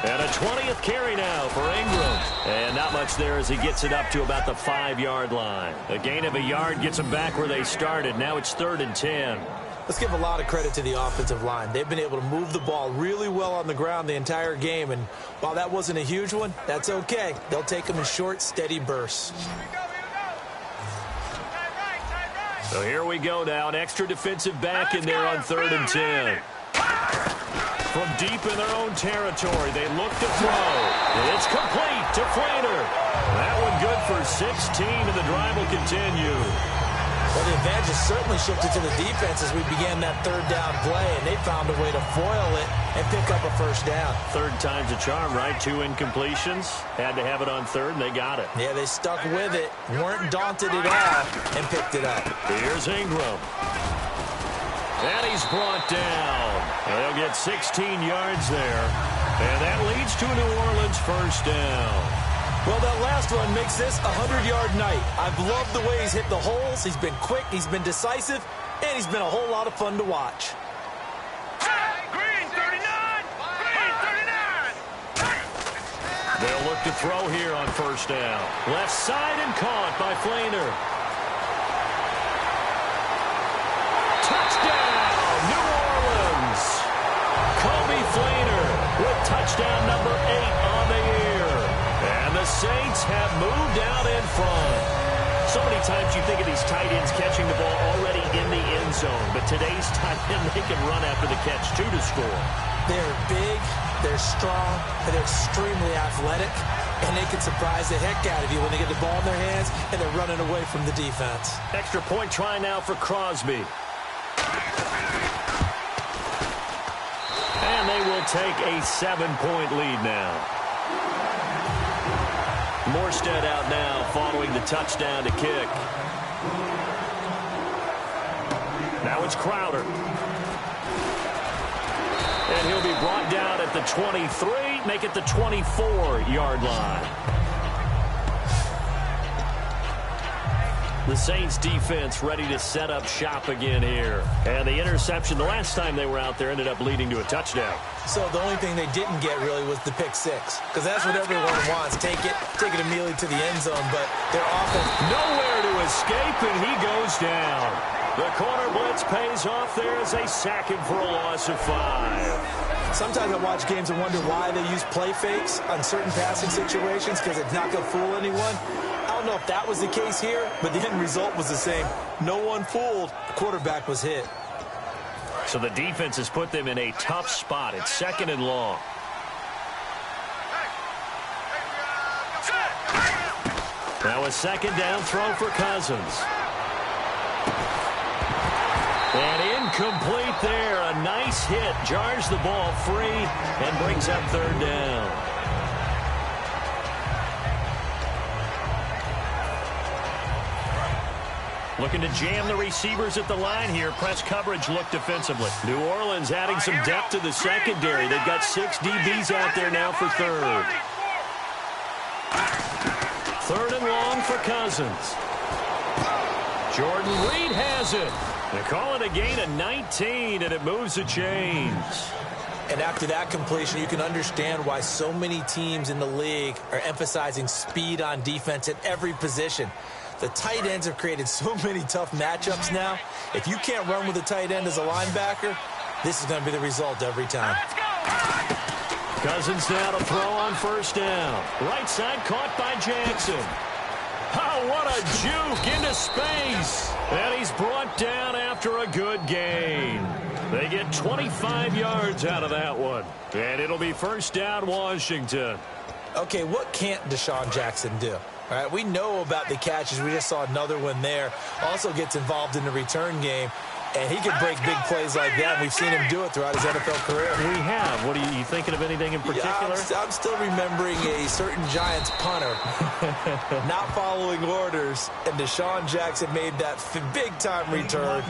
Speaker 2: And a 20th carry now for Ingram. And not much there as he gets it up to about the 5-yard line. A gain of a yard gets them back where they started. Now it's 3rd and 10.
Speaker 3: Let's give a lot of credit to the offensive line. They've been able to move the ball really well on the ground the entire game. And while that wasn't a huge one, that's okay. They'll take them in short, steady bursts.
Speaker 2: So here we go now. An extra defensive back in there on 3rd and 10. From deep in their own territory, they look to throw. And it's complete to Flater. That one good for 16, and the drive will continue.
Speaker 3: Well, the advantage has certainly shifted to the defense as we began that 3rd down play, and they found a way to foil it and pick up a 1st down.
Speaker 2: 3rd time's a charm, right? 2 incompletions. Had to have it on 3rd, and they got it.
Speaker 3: Yeah, they stuck with it, weren't daunted at all, and picked it up.
Speaker 2: Here's Ingram. And he's brought down. They'll get 16 yards there. And that leads to a New Orleans 1st down.
Speaker 3: Well, that last one makes this a 100-yard night. I've loved the way he's hit the holes. He's been quick, he's been decisive, and he's been a whole lot of fun to watch.
Speaker 4: Green 39! Green 39!
Speaker 2: They'll look to throw here on first down. Left side and caught by Flainer. Touchdown, New Orleans. Kobe Flainer with touchdown number 8 on the year. And the Saints have moved out in front. So many times you think of these tight ends catching the ball already in the end zone. But today's tight end, they can run after the catch, too, to score.
Speaker 3: They're big, they're strong, and they're extremely athletic. And they can surprise the heck out of you when they get the ball in their hands and they're running away from the defense.
Speaker 2: Extra point try now for Crosby. And they will take a 7-point lead now. Morstead out now following the touchdown to kick. Now it's Crowder. And he'll be brought down at the 23, make it the 24-yard line. The Saints defense ready to set up shop again here. And the interception the last time they were out there ended up leading to a touchdown.
Speaker 3: So the only thing they didn't get really was the pick six. Because that's what everyone wants. Take it immediately to the end zone. But their offense...
Speaker 2: Nowhere to escape, and he goes down. The corner blitz pays off there as they sack him for a loss of 5.
Speaker 3: Sometimes I watch games and wonder why they use play fakes on certain passing situations because it's not going to fool anyone. I don't know if that was the case here, but the end result was the same. No one fooled. The quarterback was hit.
Speaker 2: So the defense has put them in a tough spot. It's 2nd and long. Now a 2nd down throw for Cousins. And incomplete there. A nice hit. Jars the ball free and brings up 3rd down. Looking to jam the receivers at the line here. Press coverage look defensively. New Orleans adding some depth to the secondary. They've got 6 DBs out there now for 3rd. 3rd and long for Cousins. Jordan Reed has it. They call it a gain of 19, and it moves the chains.
Speaker 3: And after that completion, you can understand why so many teams in the league are emphasizing speed on defense at every position. The tight ends have created so many tough matchups now. If you can't run with a tight end as a linebacker, this is going to be the result every time.
Speaker 2: Cousins now to throw on first down. Right side caught by Jackson. Oh, what a juke into space. And he's brought down after a good gain. They get 25 yards out of that one. And it'll be first down Washington.
Speaker 3: Okay, what can't Deshaun Jackson do? All right, we know about the catches. We just saw another one there. Also gets involved in the return game, and he can break big plays like that. We've seen him do it throughout his NFL career.
Speaker 2: We have. What are you thinking of anything in particular?
Speaker 3: Yeah, I'm still remembering a certain Giants punter not following orders, and Deshaun Jackson made that big-time return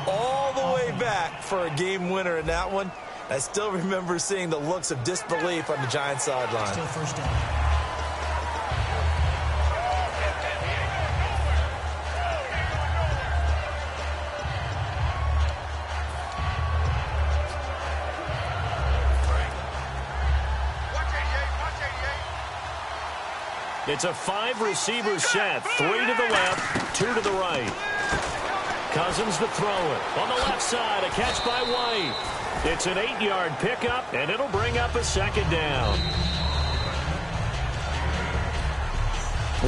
Speaker 3: all the way back for a game winner in that one. I still remember seeing the looks of disbelief on the Giants sideline.
Speaker 5: Still first down.
Speaker 2: It's a 5-receiver set. 3 to the left, 2 to the right. Cousins to throw it. On the left side, a catch by White. It's an 8-yard pickup, and it'll bring up a 2nd down.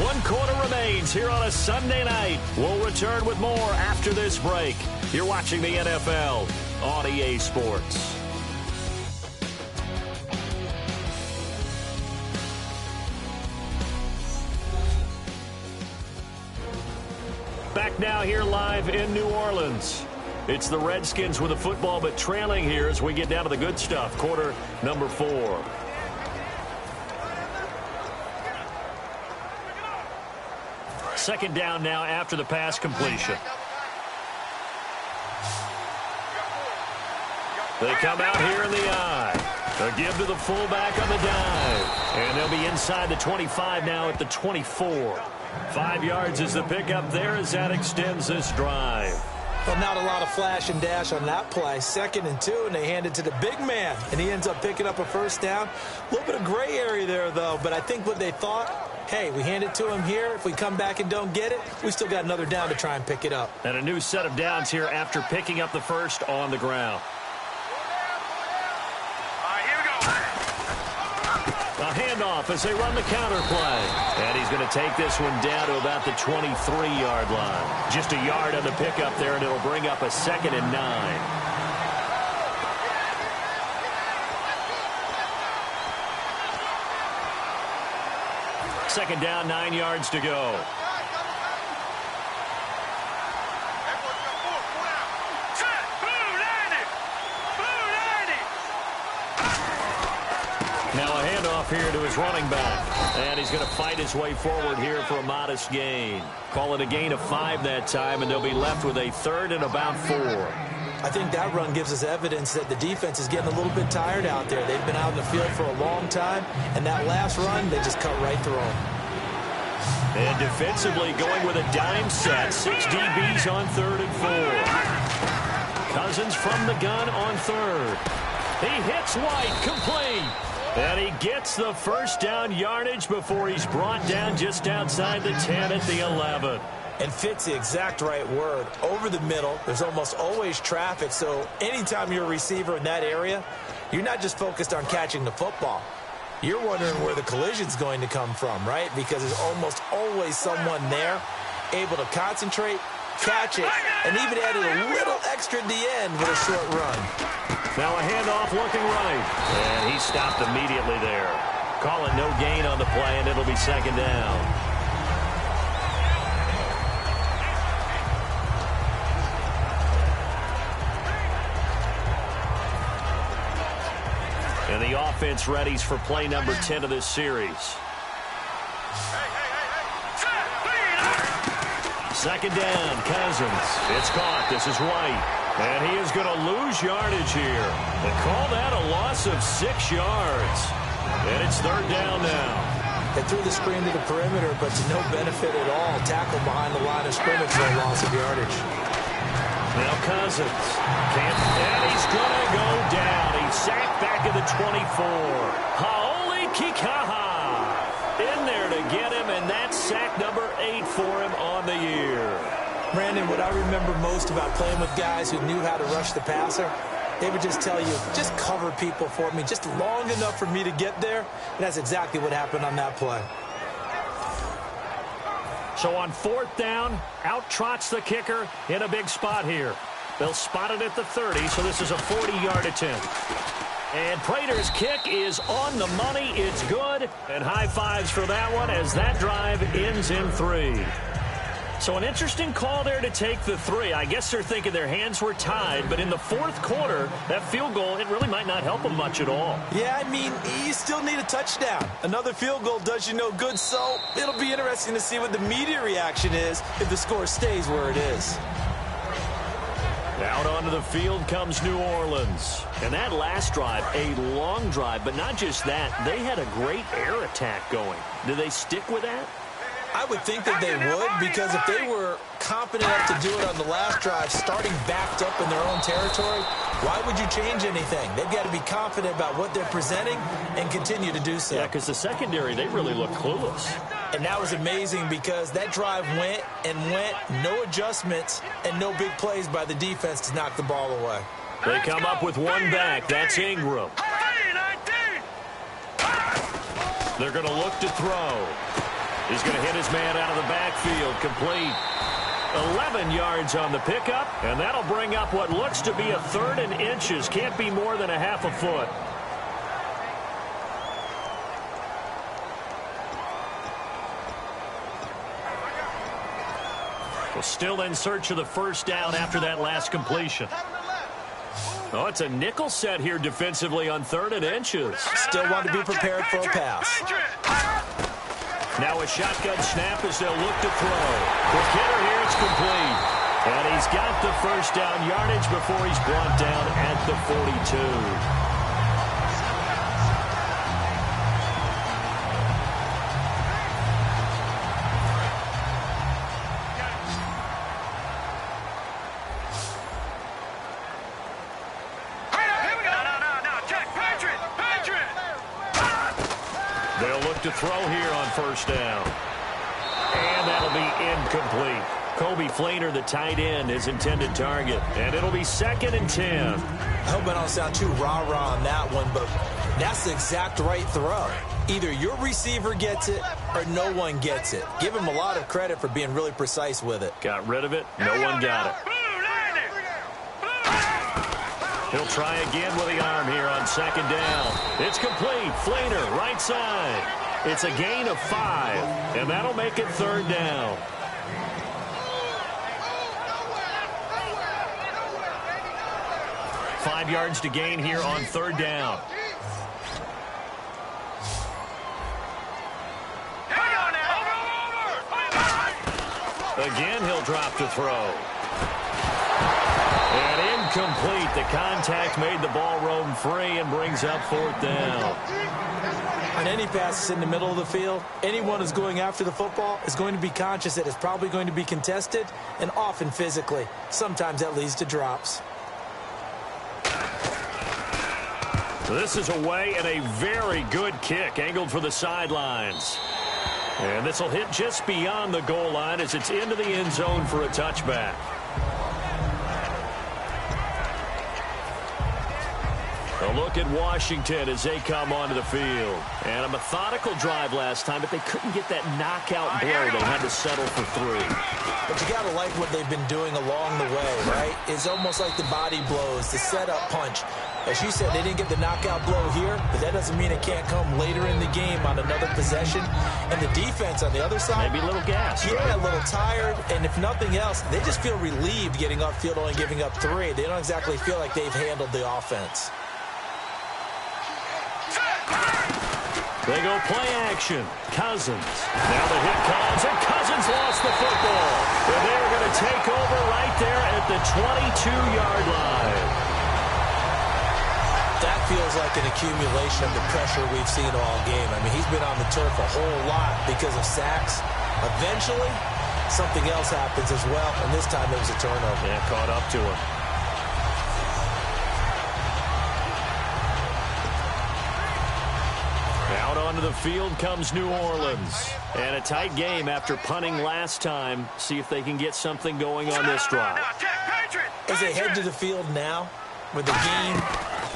Speaker 2: 1 quarter remains here on a Sunday night. We'll return with more after this break. You're watching the NFL on EA Sports. Back now here live in New Orleans. It's the Redskins with the football, but trailing here as we get down to the good stuff. Quarter number 4. Second down now after the pass completion. They come out here in the eye. A give to the fullback on the dive. And they'll be inside the 25 now at the 24. 5 yards is the pickup there as that extends this drive.
Speaker 3: Well, not a lot of flash and dash on that play. 2nd and 2, and they hand it to the big man, and he ends up picking up a first down. A little bit of gray area there, though, but I think what they thought, hey, we hand it to him here. If we come back and don't get it, we still got another down to try and pick it up.
Speaker 2: And a new set of downs here after picking up the first on the ground. A handoff as they run the counter play. And he's going to take this one down to about the 23-yard line. Just a yard on the pickup there, and it'll bring up a 2nd and 9. Second down, 9 yards to go. Now a handoff here to his running back. And he's going to fight his way forward here for a modest gain. Call it a gain of 5 that time, and they'll be left with a 3rd and about 4.
Speaker 3: I think that run gives us evidence that the defense is getting a little bit tired out there. They've been out in the field for a long time, and that last run, they just cut right through them.
Speaker 2: And defensively going with a dime set. 6 DBs on 3rd and 4. Cousins from the gun on 3rd. He hits White, complete. And he gets the first down yardage before he's brought down just outside the 10 at the 11.
Speaker 3: And fits the exact right word. Over the middle, there's almost always traffic, so anytime you're a receiver in that area, you're not just focused on catching the football. You're wondering where the collision's going to come from, right? Because there's almost always someone there able to concentrate, catch it, and even added a little extra at the end with a short run.
Speaker 2: Now a handoff looking right. And he stopped immediately there. Call it no gain on the play, and it'll be 2nd down. And the offense readies for play number 10 of this series. 2nd down, Cousins. It's caught. This is White. And he is going to lose yardage here. They call that a loss of 6 yards. And it's 3rd down now.
Speaker 3: They threw the screen to the perimeter, but to no benefit at all. Tackle behind the line of scrimmage for a loss of yardage.
Speaker 2: Now Cousins. And he's going to go down. He's sacked back at the 24. Haoli Kikaha in there to get him, and that's sack number 8 for him on the year.
Speaker 3: Brandon, what I remember most about playing with guys who knew how to rush the passer, they would just tell you, just cover people for me, just long enough for me to get there. And that's exactly what happened on that play.
Speaker 2: So on 4th down, out trots the kicker in a big spot here. They'll spot it at the 30, so this is a 40-yard attempt. And Prater's kick is on the money. It's good. And high fives for that one as that drive ends in 3. So an interesting call there to take the 3. I guess they're thinking their hands were tied, but in the 4th quarter, that field goal, it really might not help them much at all.
Speaker 3: Yeah, I mean, you still need a touchdown. Another field goal does you no good, so it'll be interesting to see what the media reaction is if the score stays where it is.
Speaker 2: Out onto the field comes New Orleans. And that last drive, a long drive, but not just that, they had a great air attack going. Do they stick with that?
Speaker 3: I would think that they would, because if they were confident enough to do it on the last drive, starting backed up in their own territory, why would you change anything? They've got to be confident about what they're presenting and continue to do so.
Speaker 2: Yeah, because the secondary, they really look clueless.
Speaker 3: And that was amazing because that drive went and went, no adjustments and no big plays by the defense to knock the ball away.
Speaker 2: They come up with one back. That's Ingram. They're going to look to throw. He's going to hit his man out of the backfield. Complete. 11 yards on the pickup, and that'll bring up what looks to be a 3rd and inches. Can't be more than a half a foot. Well, still in search of the first down after that last completion. Oh, it's a nickel set here defensively on 3rd and inches.
Speaker 3: Still want to be prepared for a pass.
Speaker 2: Now a shotgun snap as they'll look to throw. Quick hitter here, it's complete. And he's got the first down yardage before he's brought down at the 42. to throw here on first down. And that'll be incomplete. Kobe Fleener, the tight end, his intended target. And it'll be 2nd and 10.
Speaker 3: I hope I don't sound too rah-rah on that one, but that's the exact right throw. Either your receiver gets it or no one gets it. Give him a lot of credit for being really precise with it.
Speaker 2: Got rid of it. No one got it. He'll try again with the arm here on 2nd down. It's complete. Fleener, right side. It's a gain of 5, and that'll make it 3rd down. Five yards to gain here on 3rd down. Again, he'll drop to throw. And incomplete. The contact made the ball roam free and brings up 4th down.
Speaker 3: On any passes in the middle of the field, anyone who's going after the football is going to be conscious that it's probably going to be contested, and often physically. Sometimes that leads to drops.
Speaker 2: This is away and a very good kick, angled for the sidelines. And this will hit just beyond the goal line as it's into the end zone for a touchback. A look at Washington as they come onto the field. And a methodical drive last time, but they couldn't get that knockout blow. They had to settle for 3.
Speaker 3: But you got to like what they've been doing along the way, right? It's almost like the body blows, the setup punch. As you said, they didn't get the knockout blow here, but that doesn't mean it can't come later in the game on another possession. And the defense on the other side,
Speaker 2: maybe a little gas.
Speaker 3: Yeah, right? A little tired. And if nothing else, they just feel relieved getting upfield, only giving up 3. They don't exactly feel like they've handled the offense.
Speaker 2: They go play action. Cousins. Now the hit comes, and Cousins lost the football. And they're going to take over right there at the 22-yard line.
Speaker 3: That feels like an accumulation of the pressure we've seen all game. I mean, he's been on the turf a whole lot because of sacks. Eventually, something else happens as well, and this time it was a turnover.
Speaker 2: Yeah, caught up to him. Out onto the field comes New Orleans. And a tight game after punting last time. See if they can get something going on this drive.
Speaker 3: As they head to the field now, with the game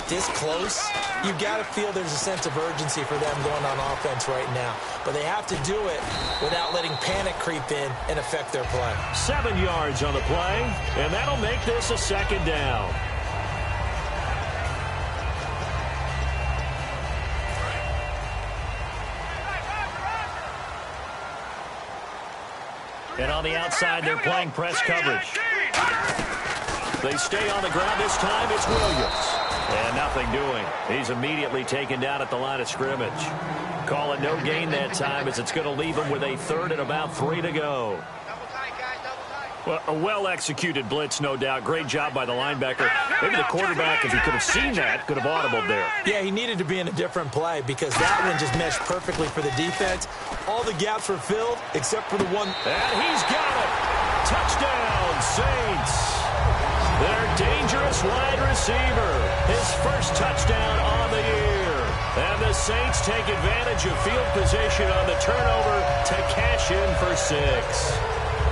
Speaker 3: this close, you've got to feel there's a sense of urgency for them going on offense right now. But they have to do it without letting panic creep in and affect their play.
Speaker 2: 7 yards on the play, and that'll make this a 2nd down. And on the outside, they're playing press coverage. They stay on the ground this time. It's Williams. And nothing doing. He's immediately taken down at the line of scrimmage. Call it no gain that time as it's going to leave him with a 3rd and about 3 to go. Well, a well-executed blitz, no doubt. Great job by the linebacker. Maybe the quarterback, if he could have seen that, could have audibled there.
Speaker 3: Yeah, he needed to be in a different play because that one just meshed perfectly for the defense. All the gaps were filled except for the one.
Speaker 2: And he's got it. Touchdown, Saints. Their dangerous wide receiver. His first touchdown on the year. And the Saints take advantage of field position on the turnover to cash in for 6.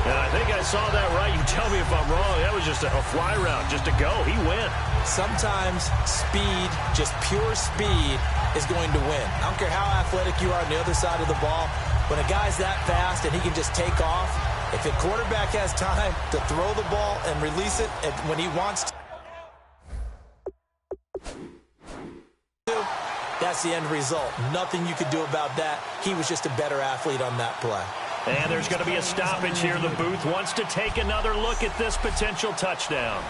Speaker 2: And I think I saw that right. You tell me if I'm wrong. That was just a fly route, just to go. He went.
Speaker 3: Sometimes speed, just pure speed, is going to win. I don't care how athletic you are on the other side of the ball. When a guy's that fast and he can just take off, if the quarterback has time to throw the ball and release it when he wants to, that's the end result. Nothing you could do about that. He was just a better athlete on that play.
Speaker 2: And there's going to be a stoppage here. The booth wants to take another look at this potential touchdown.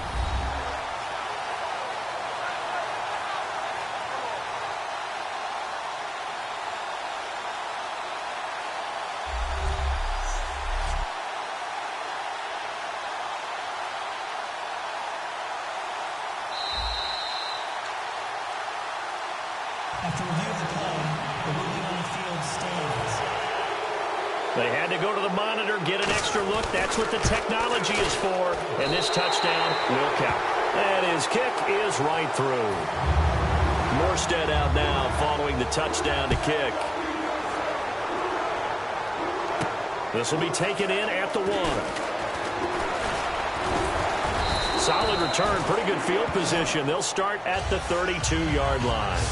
Speaker 5: After review of the play, the ruling on the field stands.
Speaker 2: They had to go to the monitor, get an extra look. That's what the technology is for. And this touchdown will count. And his kick is right through. Morstead out now following the touchdown to kick. This will be taken in at the 1. Solid return, pretty good field position. They'll start at the 32-yard line.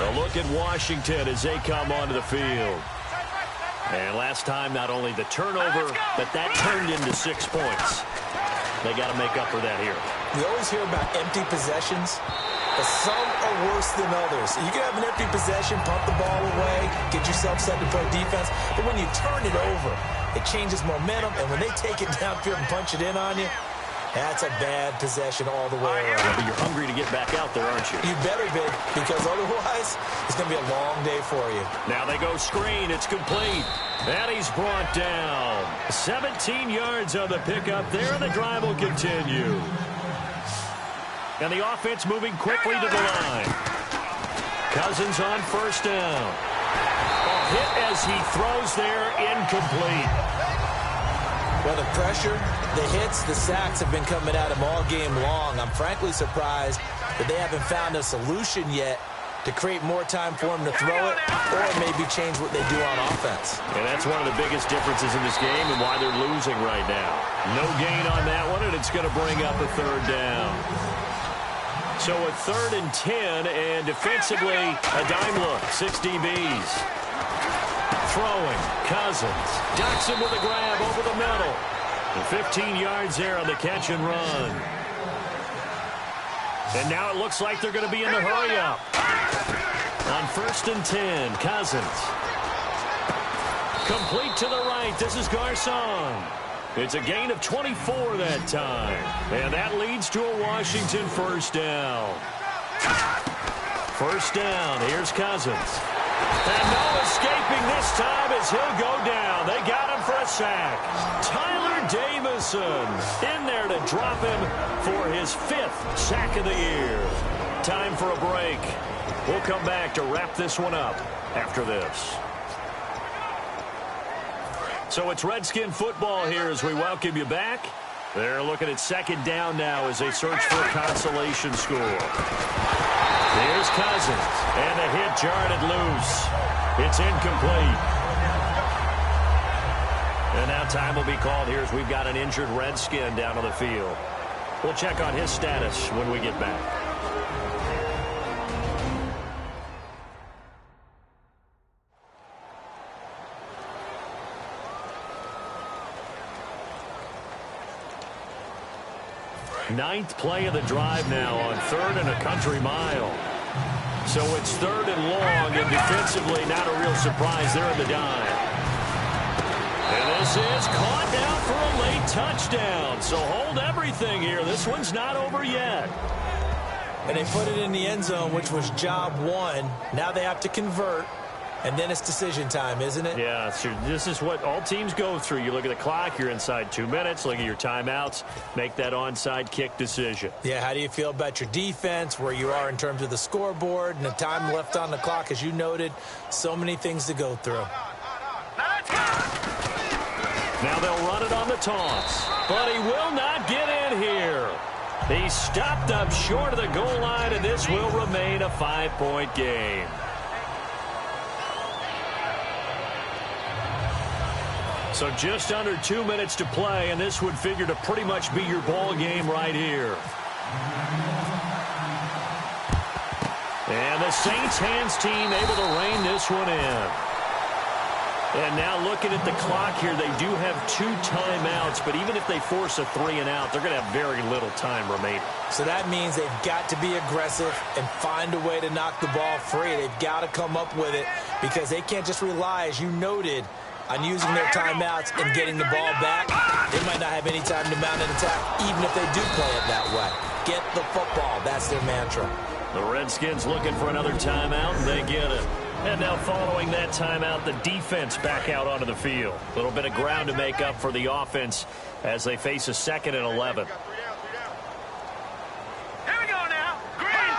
Speaker 2: A look at Washington as they come onto the field. And last time, not only the turnover, but that turned into 6 points. They got to make up for that here.
Speaker 3: We always hear about empty possessions, but some are worse than others. You can have an empty possession, pump the ball away, get yourself set to play defense, but when you turn it over, it changes momentum, and when they take it downfield and punch it in on you, that's a bad possession all the way around.
Speaker 2: Yeah, but you're hungry to get back out there, aren't you?
Speaker 3: You better be, because otherwise, it's going to be a long day for you.
Speaker 2: Now they go screen. It's complete. And he's brought down. 17 yards on the pickup there, and the drive will continue. And the offense moving quickly to the line. Cousins on first down. A hit as he throws there, incomplete.
Speaker 3: Well, the pressure, the hits, the sacks have been coming at him all game long. I'm frankly surprised that they haven't found a solution yet to create more time for him to throw it or maybe change what they do on offense.
Speaker 2: And that's one of the biggest differences in this game and why they're losing right now. No gain on that one, and it's going to bring up a third down. So a 3rd and 10, and defensively, a dime look, 6 DBs. Throwing, Cousins, ducks him with a grab over the middle. And 15 yards there on the catch and run. And now it looks like they're going to be in the hurry-up. On 1st and 10, Cousins. Complete to the right, this is Garcon. It's a gain of 24 that time. And that leads to a Washington first down. First down, here's Cousins. And no escaping this time as he'll go down. They got him for a sack. Tyler Davison in there to drop him for his 5th sack of the year. Time for a break. We'll come back to wrap this one up after this. So it's Redskin football here as we welcome you back. They're looking at 2nd down now as they search for a consolation score. Here's Cousins, and the hit jarred loose. It's incomplete. And now time will be called here as we've got an injured Redskin down on the field. We'll check on his status when we get back. Ninth play of the drive now on 3rd and a country mile. So it's 3rd and long, and defensively not a real surprise. They're in the dime. And this is caught down for a late touchdown. So hold everything here. This one's not over yet.
Speaker 3: And they put it in the end zone, which was job 1. Now they have to convert. And then it's decision time, isn't it?
Speaker 2: Yeah, so this is what all teams go through. You look at the clock, you're inside 2 minutes, look at your timeouts, make that onside kick decision.
Speaker 3: Yeah, how do you feel about your defense, where you are in terms of the scoreboard, and the time left on the clock, as you noted, so many things to go through.
Speaker 2: Now they'll run it on the toss, but he will not get in here. He stopped up short of the goal line, and this will remain a 5-point game. So just under 2 minutes to play, and this would figure to pretty much be your ball game right here. And the Saints hands team able to rein this one in. And now looking at the clock here, they do have 2 timeouts, but even if they force a 3 and out, they're going to have very little time remaining. So that means they've got to be aggressive and find a way to knock the ball free. They've got to come up with it because they can't just rely, as you noted, on using their timeouts and getting the ball back. They might not have any time to mount an attack, even if they do play it that way. Get the football. That's their mantra. The Redskins looking for another timeout, and they get it. And now following that timeout, the defense back out onto the field. A little bit of ground to make up for the offense as they face a 2nd and 11.
Speaker 4: Here we go now. Green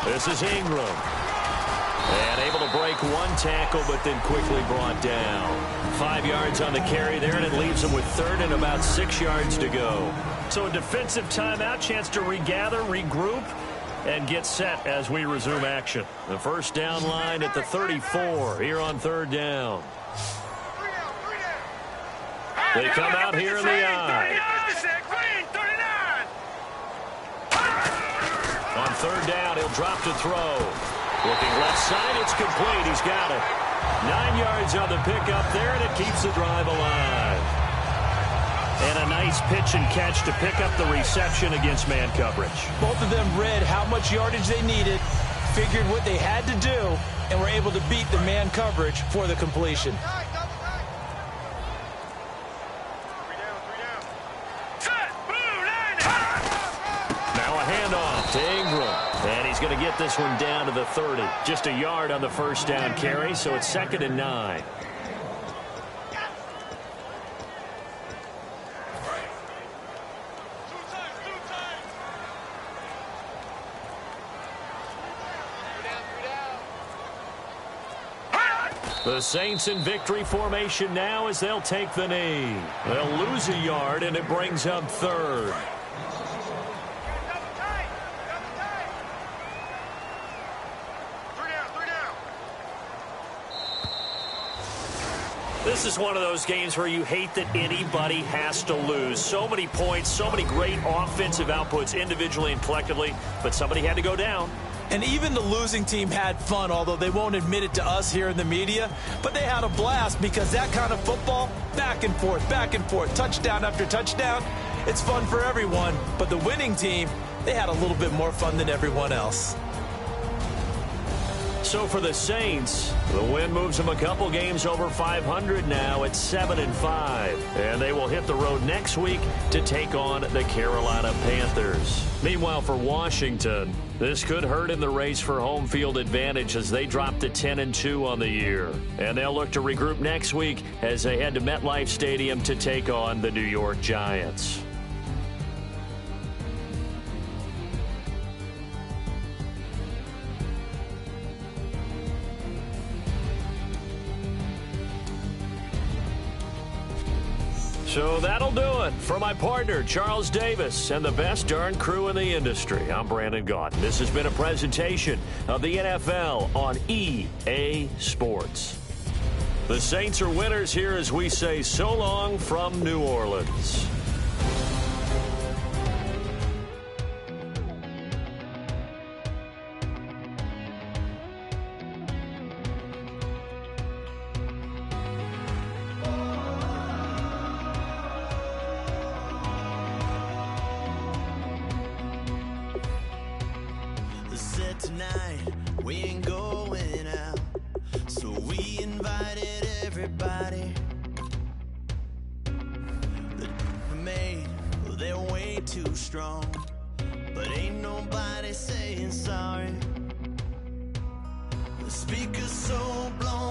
Speaker 4: 39.
Speaker 2: This is Ingram. And able to break 1 tackle, but then quickly brought down. 5 yards on the carry there, and it leaves them with third and about 6 yards to go. So a defensive timeout, chance to regather, regroup, and get set as we resume action. The first down line at the 34 here on third down. They come out here in the I. On third down, he'll drop to throw. Looking left side, it's complete. He's got it. 9 yards on the pickup there, and it keeps the drive alive. And a nice pitch and catch to pick up the reception against man coverage.
Speaker 3: Both of them read how much yardage they needed, figured what they had to do, and were able to beat the man coverage for the completion.
Speaker 2: Now a handoff to Ingram. And he's going to get this one down to the 30. Just a yard on the first down carry, so it's 2nd and 9. The Saints in victory formation now as they'll take the knee. They'll lose a yard, and it brings up third. This is one of those games where you hate that anybody has to lose. So many points, so many great offensive outputs individually and collectively, but somebody had to go down.
Speaker 3: And even the losing team had fun, although they won't admit it to us here in the media. But they had a blast because that kind of football, back and forth, touchdown after touchdown, it's fun for everyone. But the winning team, they had a little bit more fun than everyone else.
Speaker 2: So for the Saints, the win moves them a couple games over 500 now at 7-5. And they will hit the road next week to take on the Carolina Panthers. Meanwhile, for Washington, this could hurt in the race for home field advantage as they drop to 10-2 on the year. And they'll look to regroup next week as they head to MetLife Stadium to take on the New York Giants. So that'll do it for my partner, Charles Davis, and the best darn crew in the industry. I'm Brandon Gaudin. This has been a presentation of the NFL on EA Sports. The Saints are winners here as we say so long from New Orleans.
Speaker 6: Tonight we ain't going out, so we invited everybody. The made, well, they're way too strong, but ain't nobody saying sorry. The speaker's so blown